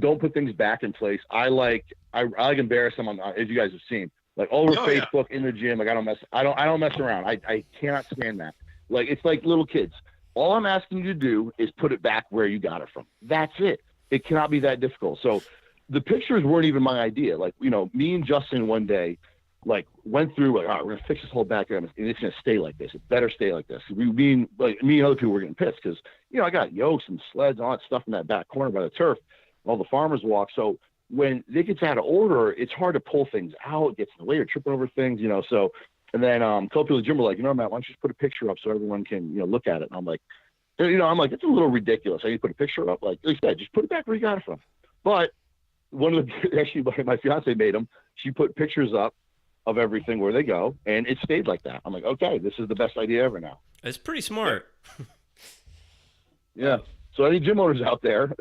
don't put things back in place, I like embarrass them as you guys have seen, like over Facebook in the gym. Like I don't mess around. I cannot stand that. Like it's like little kids. All I'm asking you to do is put it back where you got it from. That's it. It cannot be that difficult. So the pictures weren't even my idea. Like me and Justin one day went through all right, we're gonna fix this whole back end, and it's gonna stay like this. It better stay like this. Me and other people were getting pissed because I got yokes and sleds and all that stuff in that back corner by the turf, all the farmers walk. So when it gets out of order, it's hard to pull things out. It gets in the way, you're tripping over things, So and then a couple people in the gym were like, Matt, why don't you just put a picture up so everyone can look at it? And I'm like, And, you know, I'm like, it's a little ridiculous. I need to put a picture up. Like I said, just put it back where you got it from. But one of the, actually, my fiance made them. She put pictures up of everything where they go, and it stayed like that. I'm like, okay, this is the best idea ever now. It's pretty smart. Yeah. So any gym owners out there,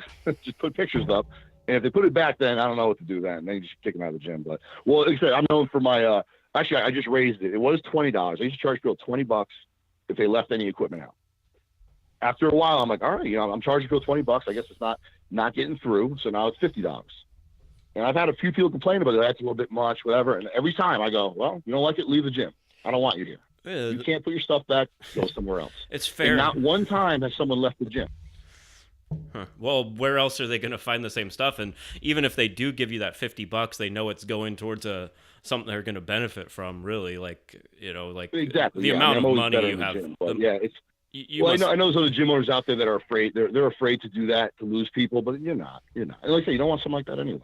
just put pictures up. And if they put it back, then I don't know what to do then. Then you just kick them out of the gym. But, well, like I said, I'm known for my, actually, I just raised it. It was $20. I used to charge people $20 if they left any equipment out. After a while, I'm like, all right, you know, I'm charging people $20. I guess it's not getting through. So now it's $50. And I've had a few people complain about it. That's a little bit much, whatever. And every time I go, well, you don't like it, leave the gym. I don't want you here. You can't put your stuff back, go somewhere else. It's fair. And not one time has someone left the gym. Huh. Well, where else are they going to find the same stuff? And even if they do give you that $50, they know it's going towards something they're going to benefit from. Really, like, you know, like exactly the amount of money you have. Gym, but yeah, it's. I know there's other gym owners out there that are afraid. They're afraid to do that, to lose people. But you're not. And like I say, you don't want something like that anyway.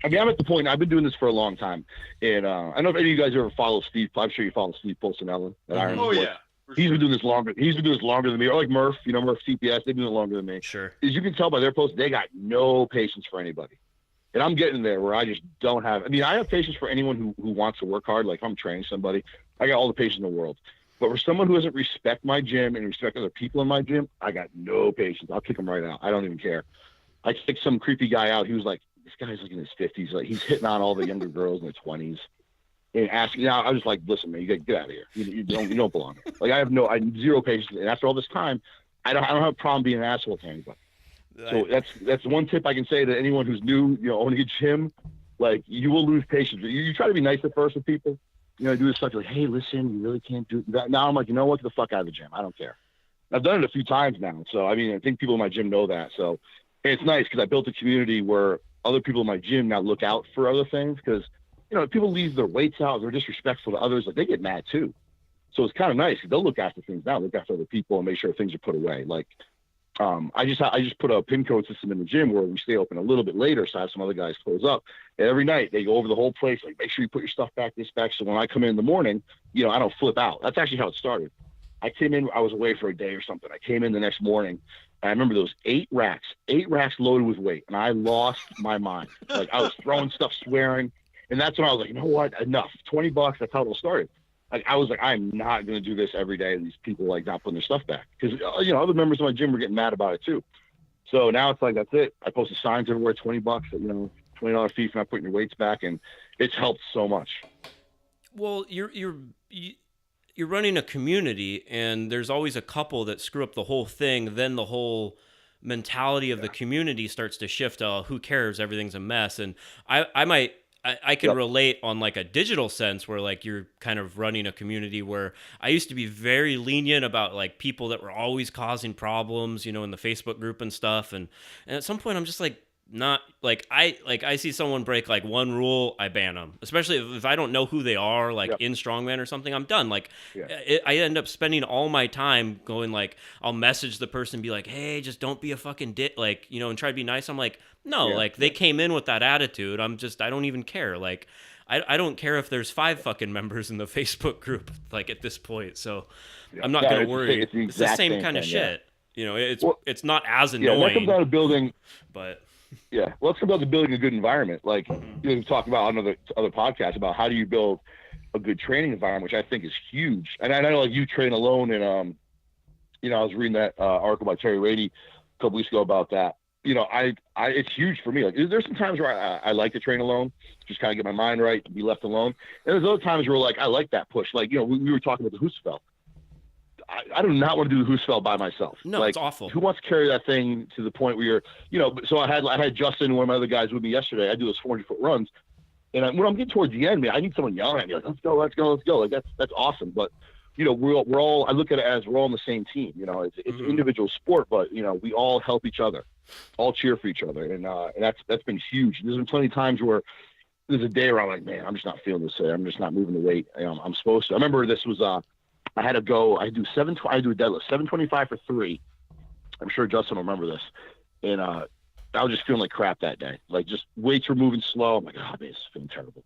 I mean, I'm at the point. I've been doing this for a long time, and I don't know if any of you guys ever follow Steve. I'm sure you follow Steve Pulcinella at Iron. Oh yeah. He's been doing this longer. He's been doing this longer than me. Or like Murph, Murph CPS, they've been doing it longer than me. Sure. As you can tell by their posts, they got no patience for anybody. And I'm getting there where I just don't have. I mean, I have patience for anyone who wants to work hard. Like if I'm training somebody, I got all the patience in the world. But for someone who doesn't respect my gym and respect other people in my gym, I got no patience. I'll kick them right out. I don't even care. I kicked some creepy guy out. He was like, this guy's like in his 50s. Like he's hitting on all the younger girls in their 20s. And asking, I was like, listen, man, you gotta get out of here. You don't belong here. Like I have zero patience. And after all this time, I don't have a problem being an asshole to anybody. So that's one tip I can say to anyone who's new, owning a gym. Like you will lose patience. You try to be nice at first with people. Do this stuff like, hey, listen, you really can't do that. Now I'm like, you know what? Get the fuck out of the gym. I don't care. I've done it a few times now. So I mean, I think people in my gym know that. So it's nice because I built a community where other people in my gym now look out for other things because. If people leave their weights out, they're disrespectful to others, like they get mad too. So it's kind of nice. They'll look after things now, look after other people and make sure things are put away. Like, I just put a pin code system in the gym where we stay open a little bit later. So I have some other guys close up. And every night they go over the whole place, like make sure you put your stuff back, this back. So when I come in the morning, I don't flip out. That's actually how it started. I came in, I was away for a day or something. I came in the next morning. And I remember those 8 racks loaded with weight. And I lost my mind. Like I was throwing stuff, swearing. And that's when I was like, you know what? Enough. $20. That's how it all started. Like I was like, I'm not going to do this every day. These people like not putting their stuff back because other members of my gym were getting mad about it too. So now it's like that's it. I posted signs everywhere, $20. $20 fee for not putting your weights back, and it's helped so much. Well, you're running a community, and there's always a couple that screw up the whole thing. Then the whole mentality of the community starts to shift. Who cares? Everything's a mess. And I can relate on like a digital sense where like you're kind of running a community where I used to be very lenient about like people that were always causing problems, in the Facebook group and stuff. And at some point I'm just like, not like I see someone break like one rule, I ban them, especially if I don't know who they are, like in strongman or something. I'm done. Like I end up spending all my time going like I'll message the person, be like, hey, just don't be a fucking dick, like and try to be nice. I'm like, no, like they came in with that attitude. I don't even care. Like I don't care if there's 5 fucking members in the Facebook group like at this point. So I'm not gonna worry. It's the same kind of shit. It's not as annoying. That comes out of building, but. Yeah, well, let's come back to building a good environment. Like we talk about on other podcasts about how do you build a good training environment, which I think is huge. And I know like you train alone, and I was reading that article by Terry Rady a couple weeks ago about that. It's huge for me. Like there's some times where I like to train alone, just kind of get my mind right, be left alone. And there's other times where like I like that push. Like we were talking about the Husfeld. I do not want to do the Husfeld by myself. No, like, it's awful. Who wants to carry that thing to the point where you're, so I had Justin, one of my other guys with me yesterday. I do those 400-foot runs. And when I'm getting towards the end, man, I need someone yelling at me like, let's go. Like that's awesome. But, we're all, I look at it as we're all on the same team. It's an individual sport, but, we all help each other, all cheer for each other. And that's been huge. There's been plenty of times where there's a day where I'm like, man, I'm just not feeling this today. I'm just not moving the weight. I'm supposed to. I remember this was, I had to go. I do a deadlift, 725 for 3. I'm sure Justin will remember this. And I was just feeling like crap that day. Like just weights were moving slow. I'm like, oh man, this is feeling terrible.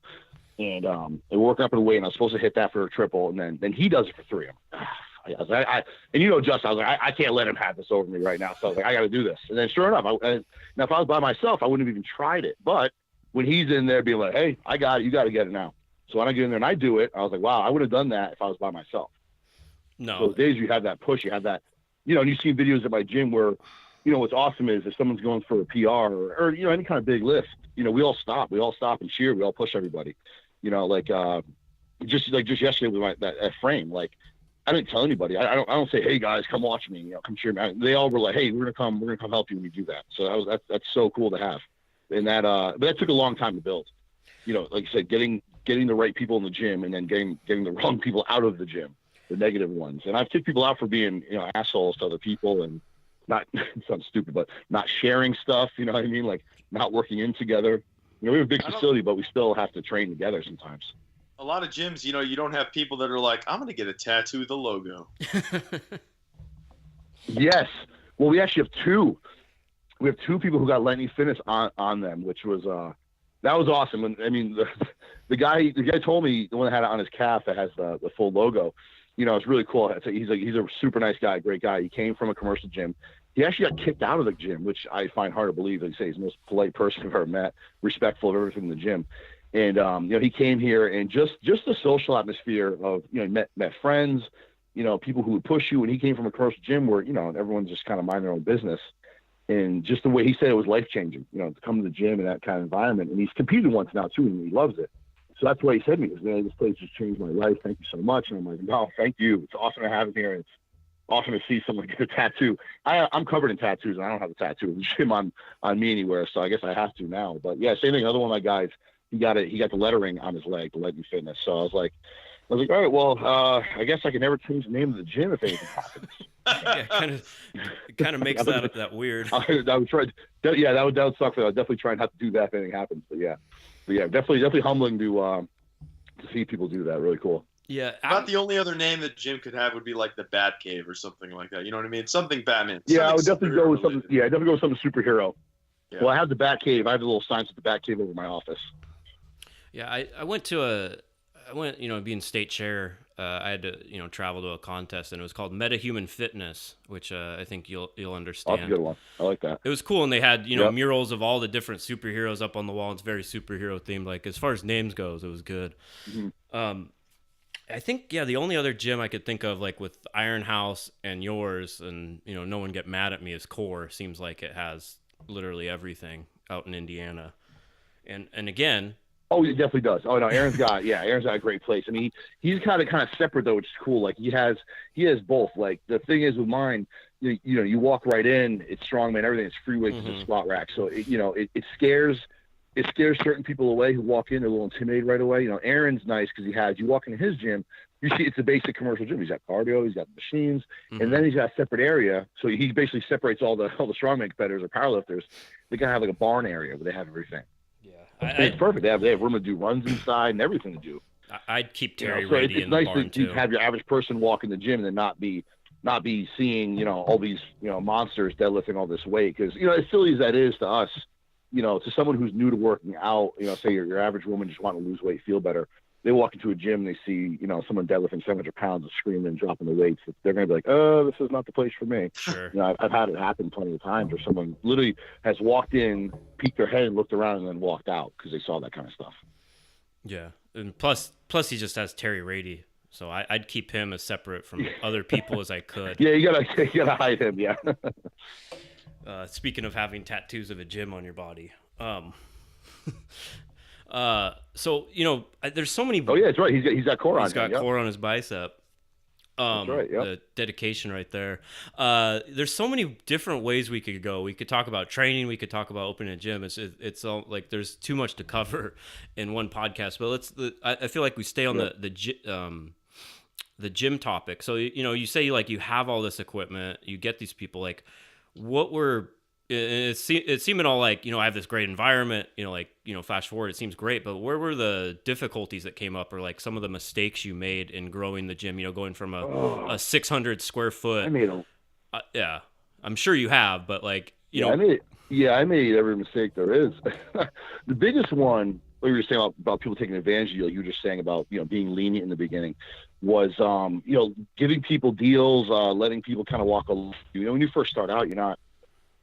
And we're working up in the weight, and I was supposed to hit that for a triple, and then he does it for 3. I'm like, I was like, and Justin, I was like, I can't let him have this over me right now. So I was like, I got to do this. And then sure enough, now if I was by myself, I wouldn't have even tried it. But when he's in there being like, hey, I got it, you got to get it now. So when I get in there and I do it, I was like, wow, I would have done that if I was by myself. No. Those days you have that push, you have that, and you see videos at my gym where, what's awesome is if someone's going for a PR or any kind of big lift, we all stop and cheer. We all push everybody, just yesterday with that frame, like I didn't tell anybody. I don't say, hey guys, come watch me, come cheer me. They all were like, hey, we're gonna come help you when you do that. So that's so cool to have. And but that took a long time to build, like you said, getting the right people in the gym and then getting the wrong people out of the gym, the negative ones. And I've kicked people out for being, assholes to other people and not, it sounds stupid, but not sharing stuff, you know what I mean? Like not working in together. We have a big facility, but we still have to train together sometimes. A lot of gyms, you don't have people that are like, I'm going to get a tattoo of the logo. Yes. Well, we actually have two. We have two people who got Metahuman Fitness on them, which was, that was awesome. And I mean, the guy told me, the one that had it on his calf that has the full logo, it's really cool. He's a super nice guy, great guy. He came from a commercial gym. He actually got kicked out of the gym, which I find hard to believe. Like I say, he's the most polite person I've ever met, respectful of everything in the gym. And, he came here and just the social atmosphere of, met friends, people who would push you. And he came from a commercial gym where, everyone's just kind of mind their own business. And just the way he said it was life-changing, to come to the gym in that kind of environment. And he's competed once now too, and he loves it. So that's what he said to me. He was, man, this place just changed my life. Thank you so much. And I'm like, no, thank you. It's awesome to have him here. It's awesome to see someone get a tattoo. I'm covered in tattoos, and I don't have a tattoo of the gym on me anywhere. So I guess I have to now. But yeah, same thing. Another one of my guys, he got the lettering on his leg, the Metahuman Fitness. So I was like, all right, well, I guess I can never change the name of the gym if anything happens. Yeah, kind of makes that weird. I would try. Yeah, that would suck. I would definitely try not to do that if anything happens. But yeah, definitely humbling to see people do that. Really cool. Yeah, about the only other name that gym could have would be like the Bat Cave or something like that. You know what I mean? Something Batman. Yeah, I would definitely go with something. Yeah, definitely go with something superhero. Yeah. Well, I have the Bat Cave. I have the little signs with the Bat Cave over my office. Yeah, I went, being state chair. I had to, travel to a contest, and it was called Metahuman Fitness, which I think you'll understand. That's a good one. I like that. It was cool, and they had murals of all the different superheroes up on the wall. It's very superhero themed. Like as far as names goes, it was good. Mm-hmm. I think the only other gym I could think of, like with Iron House and yours, and no one get mad at me, is Core. Seems like it has literally everything out in Indiana, and again. Oh, it definitely does. Oh no, Aaron's got a great place. I mean, he's kind of separate though, which is cool. Like he has both. Like the thing is with mine, you walk right in, it's strongman, everything. It's free weights, it's a squat rack. So it scares certain people away who walk in. They're a little intimidated right away. Aaron's nice because you walk into his gym, you see it's a basic commercial gym. He's got cardio, he's got the machines, and then he's got a separate area. So he basically separates all the strongman competitors or powerlifters. They kind of have like a barn area where they have everything. It's perfect. They have room to do runs inside and everything to do. I'd keep Terry so Rady it's in the nice barn to too. have your average person walk in the gym and not be seeing all these monsters deadlifting all this weight, because as silly as that is to us, to someone who's new to working out, say your average woman just want to lose weight, feel better. They walk into a gym, they see someone deadlifting 700 pounds and screaming and dropping the weights. They're going to be like, oh, this is not the place for me. Sure. I've had it happen plenty of times where someone literally has walked in, peeked their head and looked around and then walked out because they saw that kind of stuff. Yeah. And plus he just has Terry Rady. So I'd keep him as separate from other people as I could. Yeah, you gotta hide him. Yeah. Speaking of having tattoos of a gym on your body. So there's so many. Oh yeah, that's right. He's got core on. He's got core on his bicep. That's right. Yeah. The dedication right there. There's so many different ways we could go. We could talk about training. We could talk about opening a gym. It's all like there's too much to cover in one podcast. But I feel like we stay on the gym topic. So you say you have all this equipment. You get these people. Like, what were it seemed all like, I have this great environment, flash forward, it seems great, but where were the difficulties that came up, or like some of the mistakes you made in growing the gym, going from a 600 square foot? I made yeah, I'm sure you have, but like, I made every mistake there is. The biggest one, what you were saying about people taking advantage of you, like you were just saying about, being lenient in the beginning. was, giving people deals, letting people kind of walk along. When you first start out, you're not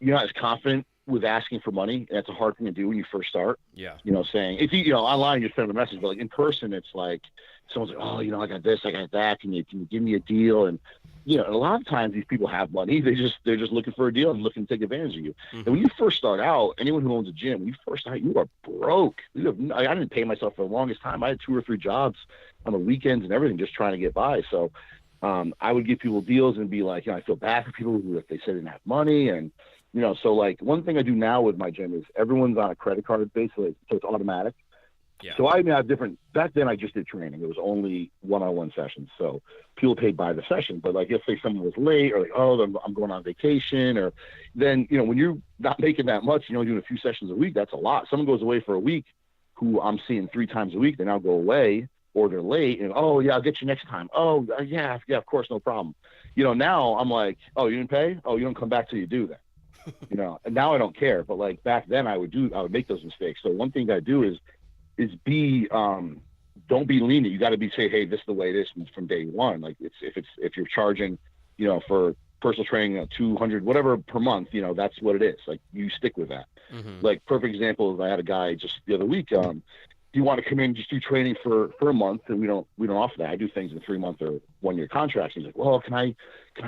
as confident with asking for money. And that's a hard thing to do when you first start. Yeah. Saying, if you, online, you send a message, but like in person, it's like someone's like, oh, I got this, I got that. Can you give me a deal? And, a lot of times these people have money. They're just looking for a deal and looking to take advantage of you. Mm-hmm. And when you first start out, anyone who owns a gym, when you first start, you are broke. I didn't pay myself for the longest time. I had 2 or 3 jobs on the weekends and everything, just trying to get by. So I would give people deals and be like, I feel bad for people who, if they said they didn't have money. And, so like one thing I do now with my gym is everyone's on a credit card basically, so it's automatic. Yeah. So I have back then I just did training. It was only one-on-one sessions. So people paid by the session, but like if say someone was late or like, oh, I'm going on vacation, or then, when you're not making that much, doing a few sessions a week, that's a lot. Someone goes away for a week who I'm seeing 3 times a week, they now go away or they're late and, oh yeah, I'll get you next time. Oh yeah, of course. No problem. Now I'm like, oh, you didn't pay? Oh, you don't come back till you do that. And now I don't care. But like back then I would make those mistakes. So one thing I do is be don't be lenient. You got to say, hey, this is the way it is from day one. Like if you're charging, for personal training, $200 whatever per month, that's what it is. Like you stick with that. Mm-hmm. Like perfect example is I had a guy just the other week. You want to come in and just do training for a month, and we don't offer that. I do things in 3-month or 1-year contracts. He's like, well, can I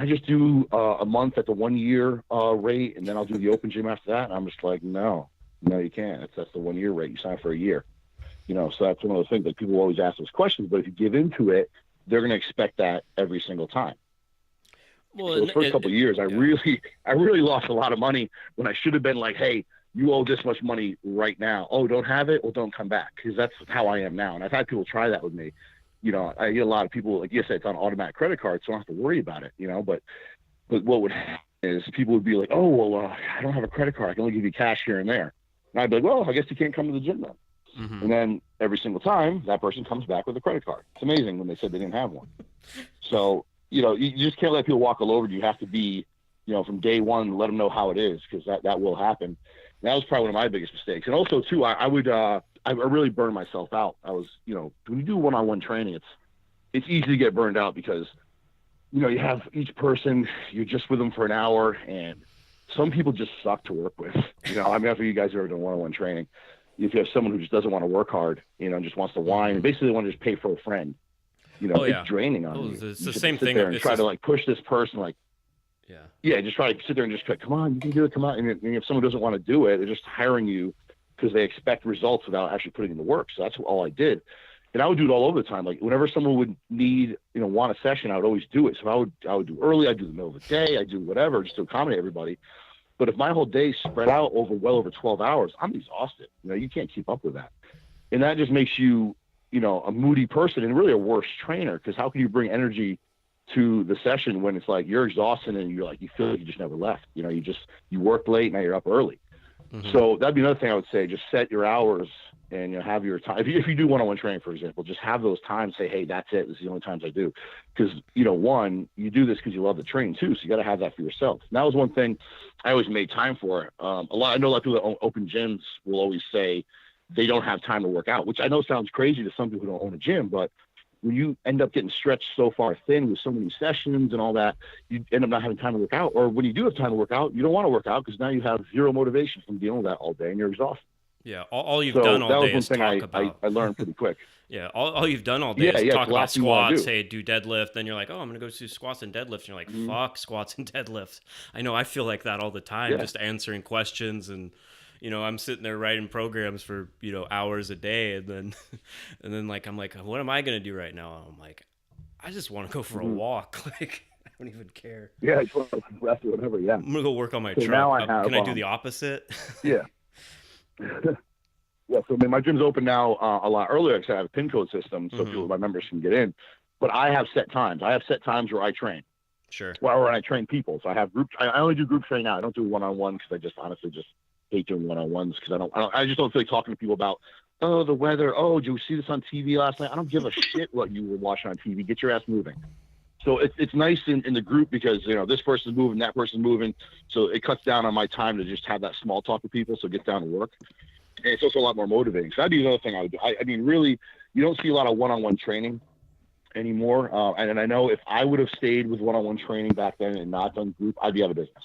just do a month at the 1-year rate, and then I'll do the open gym after that? And I'm just like, no, you can't. That's the 1-year rate. You sign for a year. So that's one of those things that people always ask those questions, but if you give into it, they're going to expect that every single time. Well, so the first couple of years, I really lost a lot of money when I should have been like, hey, you owe this much money right now. Oh, don't have it? Well, don't come back, because that's how I am now. And I've had people try that with me. I get a lot of people, like you said, it's on automatic credit card, so I don't have to worry about it, but what would happen is people would be like, oh, well, I don't have a credit card. I can only give you cash here and there. And I'd be like, well, I guess you can't come to the gym then. Mm-hmm. And then every single time that person comes back with a credit card. It's amazing when they said they didn't have one. So, you just can't let people walk all over you. You have to be, from day one, let them know how it is, because that will happen. And that was probably one of my biggest mistakes. And also too, I really burned myself out. I was, when you do one-on-one training, it's easy to get burned out because, you have each person, you're just with them for an hour, and some people just suck to work with. After you guys have ever done one-on-one training, if you have someone who just doesn't want to work hard, and just wants to whine, and basically they want to just pay for a friend, it's draining on you. It's you the same thing. And try to like push this person, like, just try to sit there and just like, come on, you can do it, come on. And if someone doesn't want to do it, they're just hiring you because they expect results without actually putting in the work. So that's all I did. And I would do it all over the time. Like whenever someone would need, want a session, I would always do it. So I would do early, I'd do the middle of the day, I'd do whatever just to accommodate everybody. But if my whole day spread out well over 12 hours, I'm exhausted. You can't keep up with that. And that just makes you, a moody person and really a worse trainer, because how can you bring energy to the session when it's like you're exhausted and you're like, you feel like you just never left. You worked late, now you're up early. Mm-hmm. So that'd be another thing I would say, just set your hours and have your time. If you do one-on-one training, for example, just have those times, say, hey, that's it. This is the only times I do. Because, one, you do this because you love the training too. So you got to have that for yourself. And that was one thing I always made time for. I know a lot of people that own open gyms will always say they don't have time to work out, which I know sounds crazy to some people who don't own a gym, but when you end up getting stretched so far thin with so many sessions and all that, you end up not having time to work out. Or when you do have time to work out, you don't want to work out because now you have zero motivation from dealing with that all day and you're exhausted. Yeah, all you've done all day is talk about. I learned pretty quick. Yeah, all you've done all day is talk about squats. Hey, do deadlift. Then you're like, oh, I'm going to go do squats and deadlifts. And you're like, fuck squats and deadlifts. I know, I feel like that all the time, just answering questions. And, I'm sitting there writing programs for, hours a day. And then like, I'm like, what am I going to do right now? I'm like, I just want to go for a walk. Like, I don't even care. Yeah, I just want to rest or whatever, yeah. I'm going to go work on my truck. Now I have, can I do the opposite? Yeah. Yeah, so my gym's open now a lot earlier because I have a pin code system, so people, my members can get in. But I have set times. I have set times where I train. Sure. Well, where I train people. So I have group. I only do group training now. I don't do one-on-one because I just honestly just hate doing one-on-ones because I just don't feel like talking to people about, oh, the weather. Oh, did you see this on TV last night? I don't give a shit what you were watching on TV. Get your ass moving. So it's nice in the group because, this person's moving, that person's moving. So it cuts down on my time to just have that small talk with people. So it gets down to work. And it's also a lot more motivating. So that'd be another thing I would do. I mean, really, you don't see a lot of one-on-one training anymore. And I know if I would have stayed with one-on-one training back then and not done group, I'd be out of business.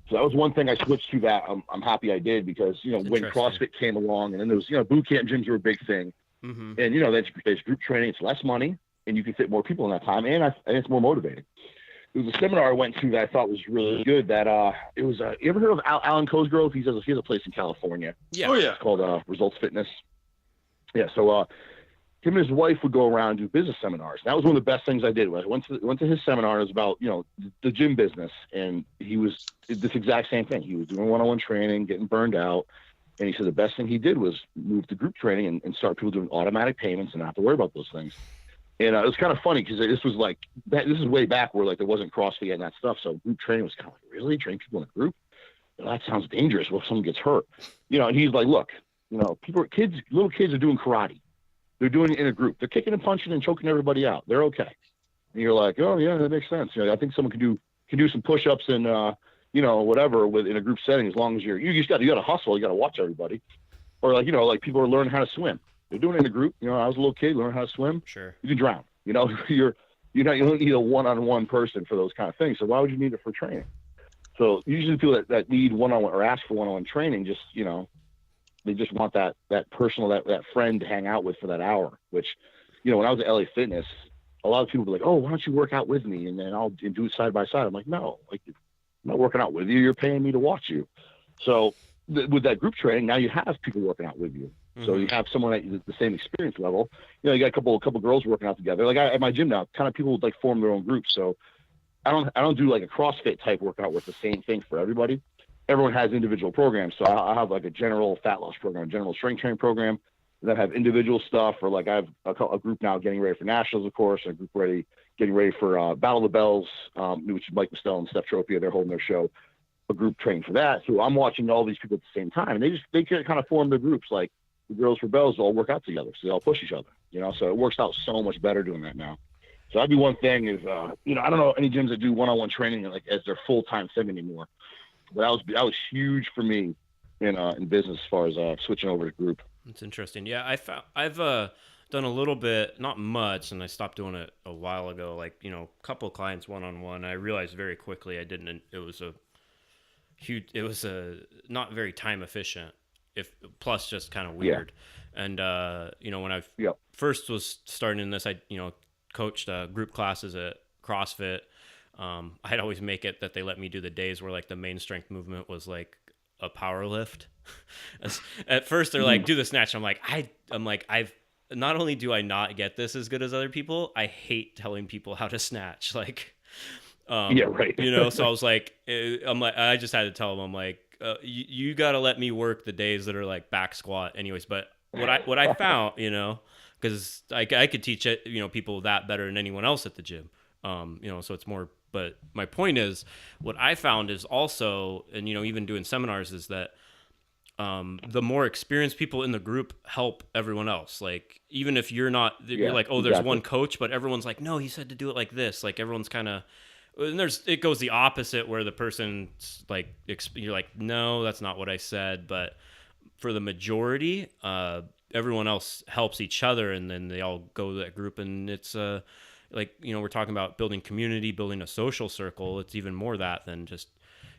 So that was one thing I switched to that I'm happy I did, because, you know, when CrossFit came along, and then there was, you know, boot camp gyms were a big thing. Mm-hmm. And, you know, there's group training. It's less money and you can fit more people in that time. And it's more motivating. There was a seminar I went to that I thought was really good. That it was you ever heard of Alan Cosgrove? He has a place in California. Yeah. Oh yeah. It's called Results Fitness. Yeah. So him and his wife would go around and do business seminars. That was one of the best things I did. I went to his seminar. It was about, you know, the gym business, and he was this exact same thing. He was doing one-on-one training, getting burned out, and he said the best thing he did was move to group training and start people doing automatic payments and not have to worry about those things. And it was kind of funny, because this was like this is way back where, like, there wasn't CrossFit and that stuff. So group training was kind of like, really, train people in a group? You know, that sounds dangerous. What if someone gets hurt? You know, and he's like, look, you know, little kids are doing karate. They're doing it in a group. They're kicking and punching and choking everybody out. They're okay. And you're like, oh yeah, that makes sense. You know, I think someone can do some push-ups and you know, whatever in a group setting, as long as you just got to hustle. You got to watch everybody. Or, like, you know, like people are learning how to swim. They're doing it in a group. You know, I was a little kid learning how to swim. Sure. You can drown. You know, you don't need a one-on-one person for those kind of things. So why would you need it for training? So usually people that need one-on-one or ask for one-on-one training, just, you know, they just want that personal, that friend to hang out with for that hour, which, you know, when I was at LA Fitness, a lot of people were like, oh, why don't you work out with me? And then I'll do it side by side. I'm like, no, like, I'm not working out with you. You're paying me to watch you. So with that group training, now you have people working out with you. Mm-hmm. So you have someone at the same experience level. You know, you got a couple girls working out together. Like at my gym now, kind of people would like form their own groups. So I don't do like a CrossFit type workout where it's the same thing for everybody. Everyone has individual programs. So I have like a general fat loss program, a general strength training program. That have individual stuff, or like I have a group now getting ready for nationals, of course, and a group getting ready for Battle of the Bells, which is Mike Mostell and Steph Tropia. They're holding their show, a group training for that. So I'm watching all these people at the same time, and they kind of form their groups. Like the girls for Bells all work out together, so they all push each other. You know, so it works out so much better doing that now. So that'd be one thing is, you know, I don't know any gyms that do one-on-one training like as their full-time thing anymore. But that was huge for me in business as far as switching over to group. That's interesting. Yeah, I've done a little bit, not much, and I stopped doing it a while ago. Like, you know, a couple of clients one-on-one. I realized very quickly it was not very time efficient, plus just kind of weird. Yeah. And you know, when I first was starting in this, I, you know, coached group classes at CrossFit. I'd always make it that they let me do the days where like the main strength movement was like a power lift. At first they're like, do the snatch. I'm like, I've not only do I not get this as good as other people, I hate telling people how to snatch. Like, yeah, right. You know, so I was like, I just had to tell them, I'm like, you got to let me work the days that are like back squat anyways. But what I found, you know, because I could teach it, you know, people that better than anyone else at the gym. You know, so it's more, but my point is what I found is also, and, you know, even doing seminars is that, the more experienced people in the group help everyone else. Like, even if you're not, you're like, oh, there's one coach, but everyone's like, no, he said to do it like this. Like everyone's kind of, and it goes the opposite where the person's like, you're like, no, that's not what I said. But for the majority, everyone else helps each other, and then they all go to that group, and it's, like, you know, we're talking about building community, building a social circle. It's even more that than just,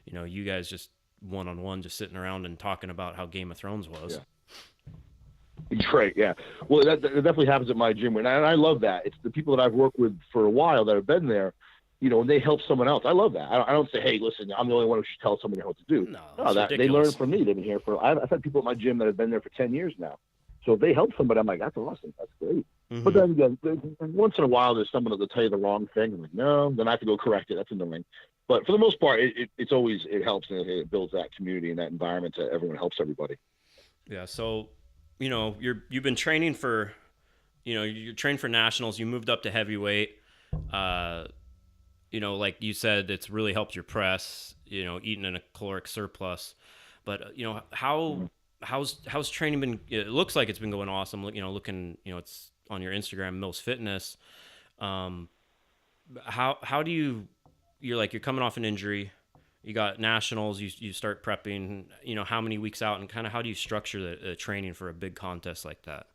you know, you guys just one-on-one, just sitting around and talking about how Game of Thrones was. Yeah. Right. Yeah. Well, that definitely happens at my gym. And I love that. It's the people that I've worked with for a while that have been there, you know, and they help someone else. I love that. I don't say, hey, listen, I'm the only one who should tell somebody what to do. No, that they learn from me. They've been here I've had people at my gym that have been there for 10 years now. So if they help somebody, I'm like, that's awesome. That's great. Mm-hmm. But then again, once in a while, there's someone that'll tell you the wrong thing. I'm like, no, then I have to go correct it. That's annoying. But for the most part, it helps, and it builds that community and that environment that everyone helps everybody. Yeah. So, you know, you've been training for, you know, you trained for nationals. You moved up to heavyweight. You know, like you said, it's really helped your press. You know, eating in a caloric surplus. But you know, how's training been? It looks like it's been going awesome. You know, it's on your Instagram, Mills Fitness. How do you're coming off an injury, you got nationals, you start prepping, you know, how many weeks out, and kind of how do you structure the training for a big contest like that?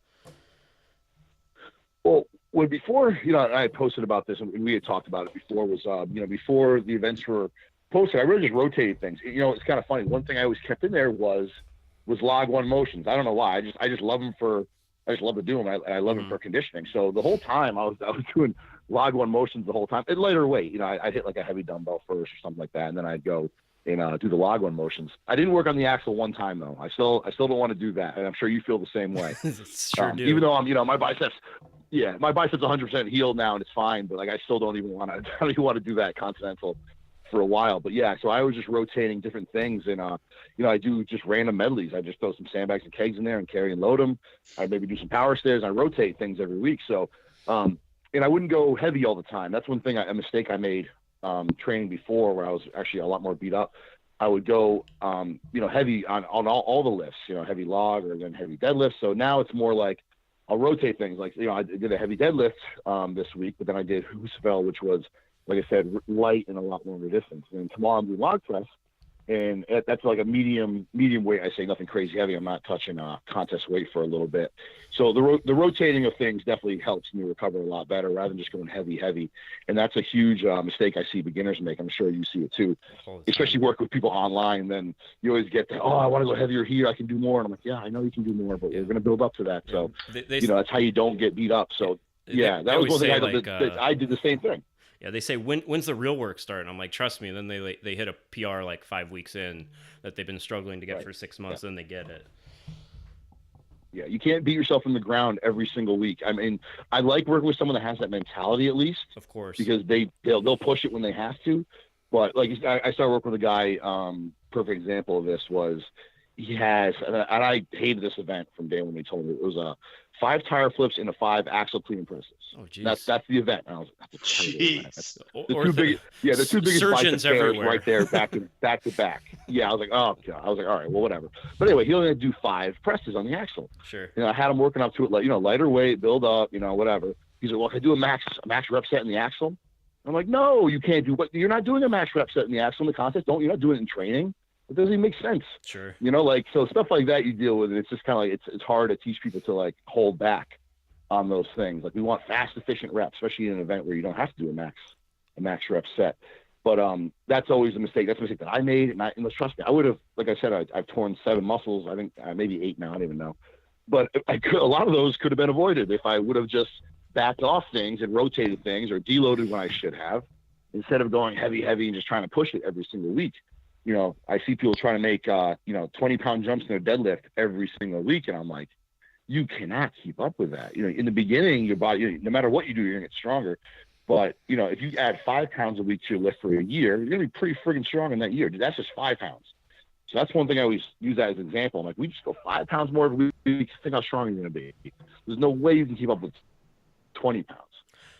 Well, when before, I had posted about this and we had talked about it before was, before the events were posted, I really just rotated things. It's kind of funny. One thing I always kept in there was log one motions. I don't know why. I just love them I just love to do them. I love them for conditioning. So the whole time I was doing log one motions the whole time. At lighter weight, I'd hit like a heavy dumbbell first or something like that. And then I'd go and do the log one motions. I didn't work on the axle one time though. I still don't want to do that. And I'm sure you feel the same way. Sure do. Even though I'm, my biceps 100% healed now and it's fine, but like, I still don't even want to do that continental for a while. But yeah, so I was just rotating different things and, I do just random medleys. I just throw some sandbags and kegs in there and carry and load them. I maybe do some power stairs. I rotate things every week. So, and I wouldn't go heavy all the time. That's one thing, a mistake I made, training before where I was actually a lot more beat up. I would go, heavy on all the lifts, heavy log or then heavy deadlift. So now it's more like I'll rotate things. Like, I did a heavy deadlift, this week, but then I did Husafel, which was, like I said, light and a lot longer distance. And tomorrow I'm doing log press, and that's like a medium weight. I say nothing crazy heavy. I'm not touching contest weight for a little bit. So the rotating of things definitely helps me recover a lot better rather than just going heavy. And that's a huge mistake I see beginners make. I'm sure you see it too, especially working with people online. Then you always get that, I want to go heavier here. I can do more. And I'm like, yeah, I know you can do more, but we're going to build up to that. Yeah. So, that's how you don't get beat up. So that was one thing I did the same thing. Yeah, they say, when's the real work start? And I'm like, trust me. And then they hit a PR like 5 weeks in that they've been struggling to get for 6 months. Then they get it. Yeah, you can't beat yourself in the ground every single week. I mean, I like working with someone that has that mentality at least. Of course. Because they'll push it when they have to. But like I started working with a guy. Perfect example of this was he has, and I hated this event from day when they told me it was 5 tire flips into 5 axle clean presses. Oh, geez. That's the event. And I was like, jeez. The two biggest surgeons everywhere right there, back to back. Yeah, I was like, oh god. I was like, all right, well, whatever. But anyway, he only had to do 5 presses on the axle. Sure. I had him working up to it, like lighter weight, build up, whatever. He's like, well, can I do a max rep set in the axle? I'm like, no, you can't do. But you're not doing a max rep set in the axle in the contest. You're not doing it in training. It doesn't even make sense. Sure. So stuff like that you deal with, and it's just kind of like it's hard to teach people to like hold back on those things. Like we want fast, efficient reps, especially in an event where you don't have to do a max rep set. But that's always a mistake. That's a mistake that I made, and let's trust me, I would have, like I said, I've torn 7 muscles. I think maybe 8 now. I don't even know. But a lot of those could have been avoided if I would have just backed off things and rotated things or deloaded when I should have, instead of going heavy and just trying to push it every single week. I see people trying to make 20-pound jumps in their deadlift every single week, and I'm like, you cannot keep up with that. In the beginning, your body, no matter what you do, you're gonna get stronger. But if you add 5 pounds a week to your lift for a year, you're gonna be pretty friggin' strong in that year. Dude, that's just 5 pounds. So that's one thing I always use that as an example. I'm like, we just go 5 pounds more every week. Think how strong you're gonna be. There's no way you can keep up with 20 pounds,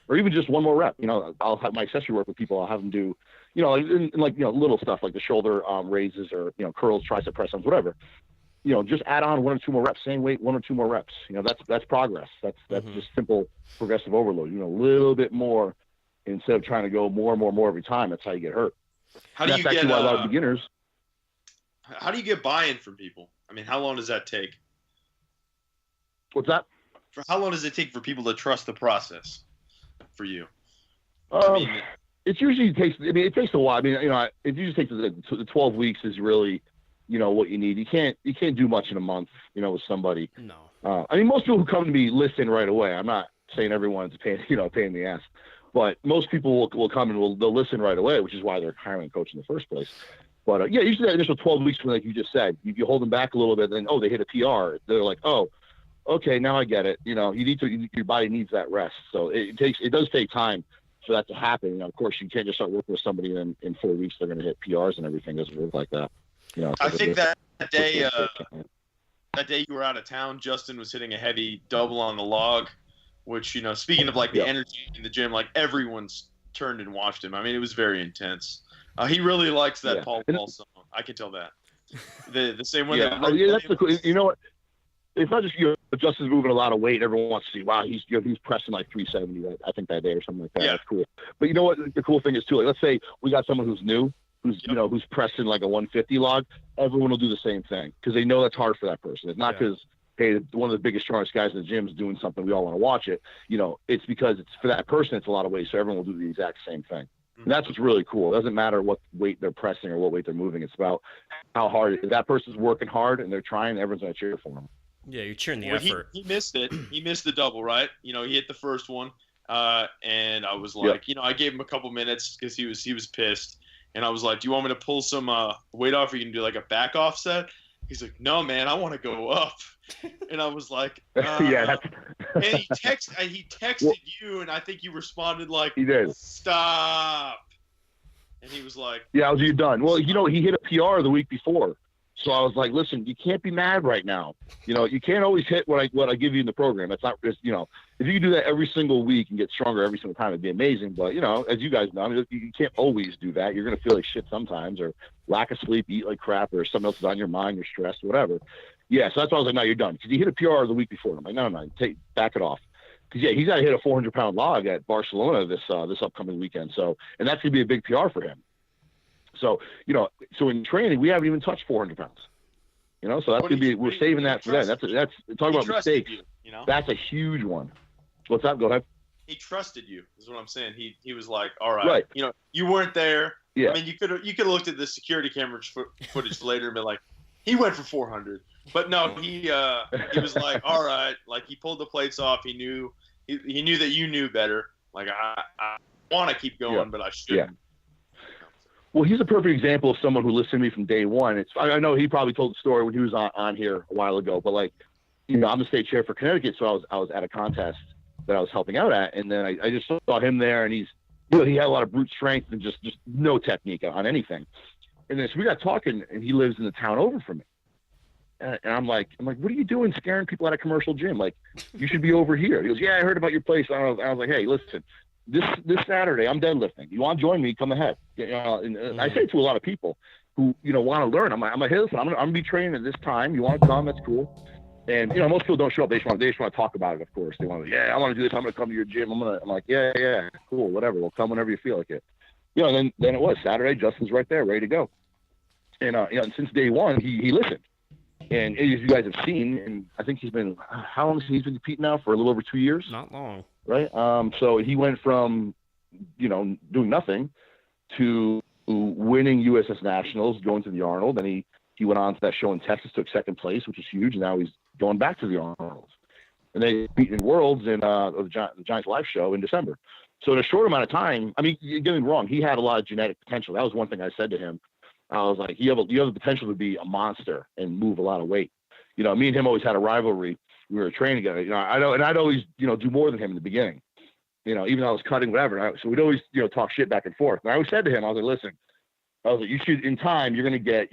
or even just one more rep. I'll have my accessory work with people. I'll have them do, little stuff like the shoulder raises or curls, tricep press ups, whatever. Just add on 1 or 2 more reps. Same weight, 1 or 2 more reps. That's progress. That's just simple progressive overload. A little bit more instead of trying to go more every time. That's how you get hurt. That's actually why a lot of beginners. How do you get buy-in from people? I mean, how long does that take? What's that? For how long does it take for people to trust the process for you? It usually takes. It takes a while. It usually takes the 12 weeks is really, what you need. You can't do much in a month, with somebody. No. Most people who come to me listen right away. I'm not saying everyone's a pain in the ass, but most people will come and they'll listen right away, which is why they're hiring a coach in the first place. But usually that initial 12 weeks, like you just said, you hold them back a little bit, then they hit a PR. They're like, oh, okay, now I get it. Your body needs that rest. So it does take time for that to happen. Of course, you can't just start working with somebody and in 4 weeks they're going to hit PRs and everything. It doesn't work like that. I think that day you were out of town, Justin was hitting a heavy double on the log, which, speaking of like the energy in the gym, like everyone's turned and watched him. It was very intense. He really likes that Paul song. I can tell that. The same way. Yeah, that's the cool. You know what? It's not just Justin's moving a lot of weight. Everyone wants to see, wow, he's pressing like 370. I think that day or something like that. Yeah. That's cool. But you know what? The cool thing is too. Like, let's say we got someone who's new, who's pressing like a 150 log. Everyone will do the same thing because they know that's hard for that person. It's not because hey, one of the biggest, strongest guys in the gym is doing something, we all want to watch it. It's because it's for that person, it's a lot of weight, so everyone will do the exact same thing. And that's what's really cool. It doesn't matter what weight they're pressing or what weight they're moving. It's about how hard. If that person's working hard and they're trying, everyone's going to cheer for them. Yeah, you're cheering the effort. He missed it. He missed the double, right? He hit the first one, and I was like, I gave him a couple minutes because he was pissed, and I was like, do you want me to pull some weight off, or you can do like a back offset? He's like, no, man, I want to go up. And I was like, yeah. And he texted you, and I think you responded like, he did. Stop. And he was like, yeah, how's you done? Well, he hit a PR the week before. So I was like, listen, you can't be mad right now. You can't always hit what I give you in the program. That's not just, if you could do that every single week and get stronger every single time, it'd be amazing. But, as you guys know, you can't always do that. You're going to feel like shit sometimes, or lack of sleep, eat like crap, or something else is on your mind, you're stressed, whatever. Yeah, so that's why I was like, no, you're done. Because he hit a PR the week before. I'm like, no, back it off. Because, yeah, he's got to hit a 400-pound log at Barcelona this upcoming weekend. So, and that's going to be a big PR for him. So, so in training, we haven't even touched 400 pounds. So that's going to be, we're saving that for that. That's talking about mistakes. That's a huge one. What's up? Go ahead. He trusted you, is what I'm saying. He was like, all right. You weren't there. Yeah. I mean, you could have looked at the security camera footage later and been like, he went for 400. But no, he was like, all right. Like, he pulled the plates off. He knew that you knew better. Like, I want to keep going, but I shouldn't. Yeah. Well, he's a perfect example of someone who listened to me from day one. I know he probably told the story when he was on here a while ago, but I'm the state chair for Connecticut, so I was at a contest that I was helping out at, and then I just saw him there, and he had a lot of brute strength and just no technique on anything. And then so we got talking, and he lives in the town over from me, and I'm like, what are you doing scaring people at a commercial gym? Like, you should be over here. He goes, yeah, I heard about your place. I was like, hey, listen. This Saturday, I'm deadlifting. You want to join me? Come ahead. And I say to a lot of people who want to learn. I'm like, hey, listen, I'm gonna be training at this time. You want to come? That's cool. And most people don't show up. They just want to talk about it. Of course, they want to. Yeah, I want to do this. I'm gonna come to your gym. I'm like, yeah, cool, whatever. We'll come whenever you feel like it. And then it was Saturday. Justin's right there, ready to go. And and since day one, he listened. And as you guys have seen, and I think he's been, how long has he been competing now? For a little over 2 years. Not long. Right. So he went from, doing nothing to winning USS Nationals, going to the Arnold. And he went on to that show in Texas, took second place, which is huge. And now he's going back to the Arnold's. And they beat in Worlds in the Giants Live show in December. So in a short amount of time, I mean, you're getting wrong. He had a lot of genetic potential. That was one thing I said to him. I was like, you have the potential to be a monster and move a lot of weight. Me and him always had a rivalry. We were training together. I'd always, do more than him in the beginning. Even though I was cutting, whatever. So we'd always, talk shit back and forth. And I always said to him, I was like, listen, you should, in time, you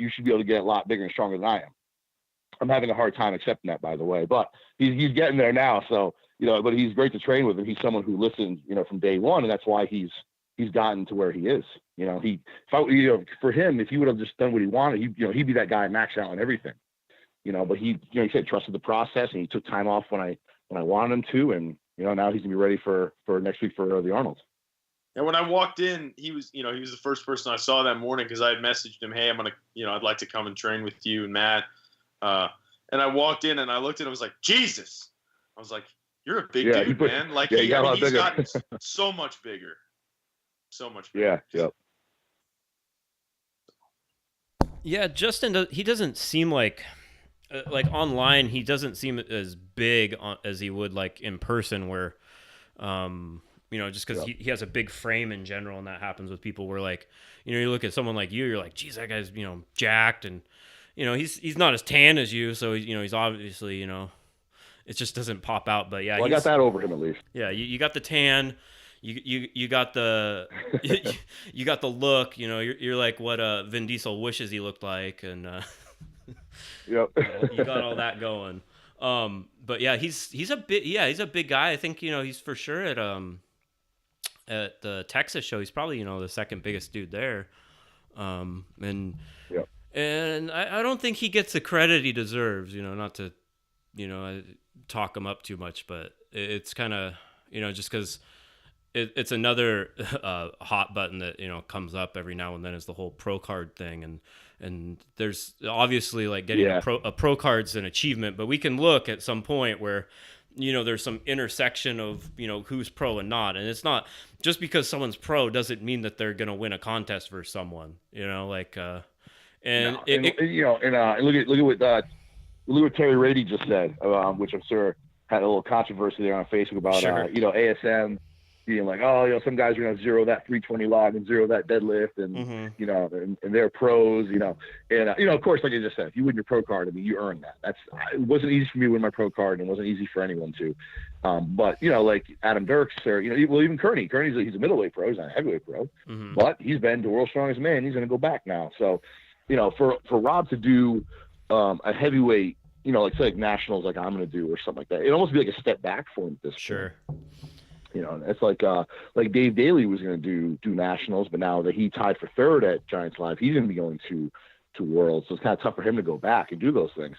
should be able to get a lot bigger and stronger than I am. I'm having a hard time accepting that, by the way, but he's getting there now. So, but he's great to train with, and he's someone who listened, from day one, and that's why he's gotten to where he is. For him, if he would have just done what he wanted, he'd be that guy max out on everything. But he said trusted the process, and he took time off when I wanted him to, and now he's gonna be ready for next week for the Arnold. And when I walked in, he was the first person I saw that morning, because I had messaged him, hey, I'm gonna, I'd like to come and train with you and Matt. And I walked in and I looked at him, I was like, Jesus. I was like, you're a big dude, man. Like, he's gotten so much bigger. So much bigger. Yeah. Yep. Yeah, Justin, he doesn't seem like online, he doesn't seem as big as he would like in person, where, just because he has a big frame in general, and that happens with people where, like, you look at someone like you're like, geez, that guy's, jacked, and, he's not as tan as you, so, he's obviously, it just doesn't pop out, but yeah. Well, I got that over him at least. Yeah, you got the tan. You got the you got the look, you're like what Vin Diesel wishes he looked like, and yep. You got all that going. But yeah, he's a big guy. I think he's for sure at the Texas show. He's probably the second biggest dude there. And yep. And I don't think he gets the credit he deserves. Not to talk him up too much, but it's kind of just because. It's another hot button that comes up every now and then, is the whole pro card thing, and And there's obviously like getting a pro card's an achievement, but we can look at some point where, there's some intersection of, who's pro and not. And it's not just because someone's pro doesn't mean that they're going to win a contest versus someone, look at what Terry Rady just said, which I'm sure had a little controversy there on Facebook about, ASM being like, some guys are going to zero that 320 log and zero that deadlift, and and they're pros, and of course, like I just said, if you win your pro card, I mean, you earn that. It wasn't easy for me to win my pro card, and it wasn't easy for anyone to. But like Adam Dirks, or even Kearney. He's a middleweight pro, he's not a heavyweight pro, but he's been the world's strongest man. He's going to go back now. So, for Rob to do a heavyweight, like nationals, like I'm going to do or something like that, it almost be like a step back for him at this point. It's like Dave Daly was going to do nationals, but now that he tied for third at Giants Live, he's going to be going to Worlds. So it's kind of tough for him to go back and do those things.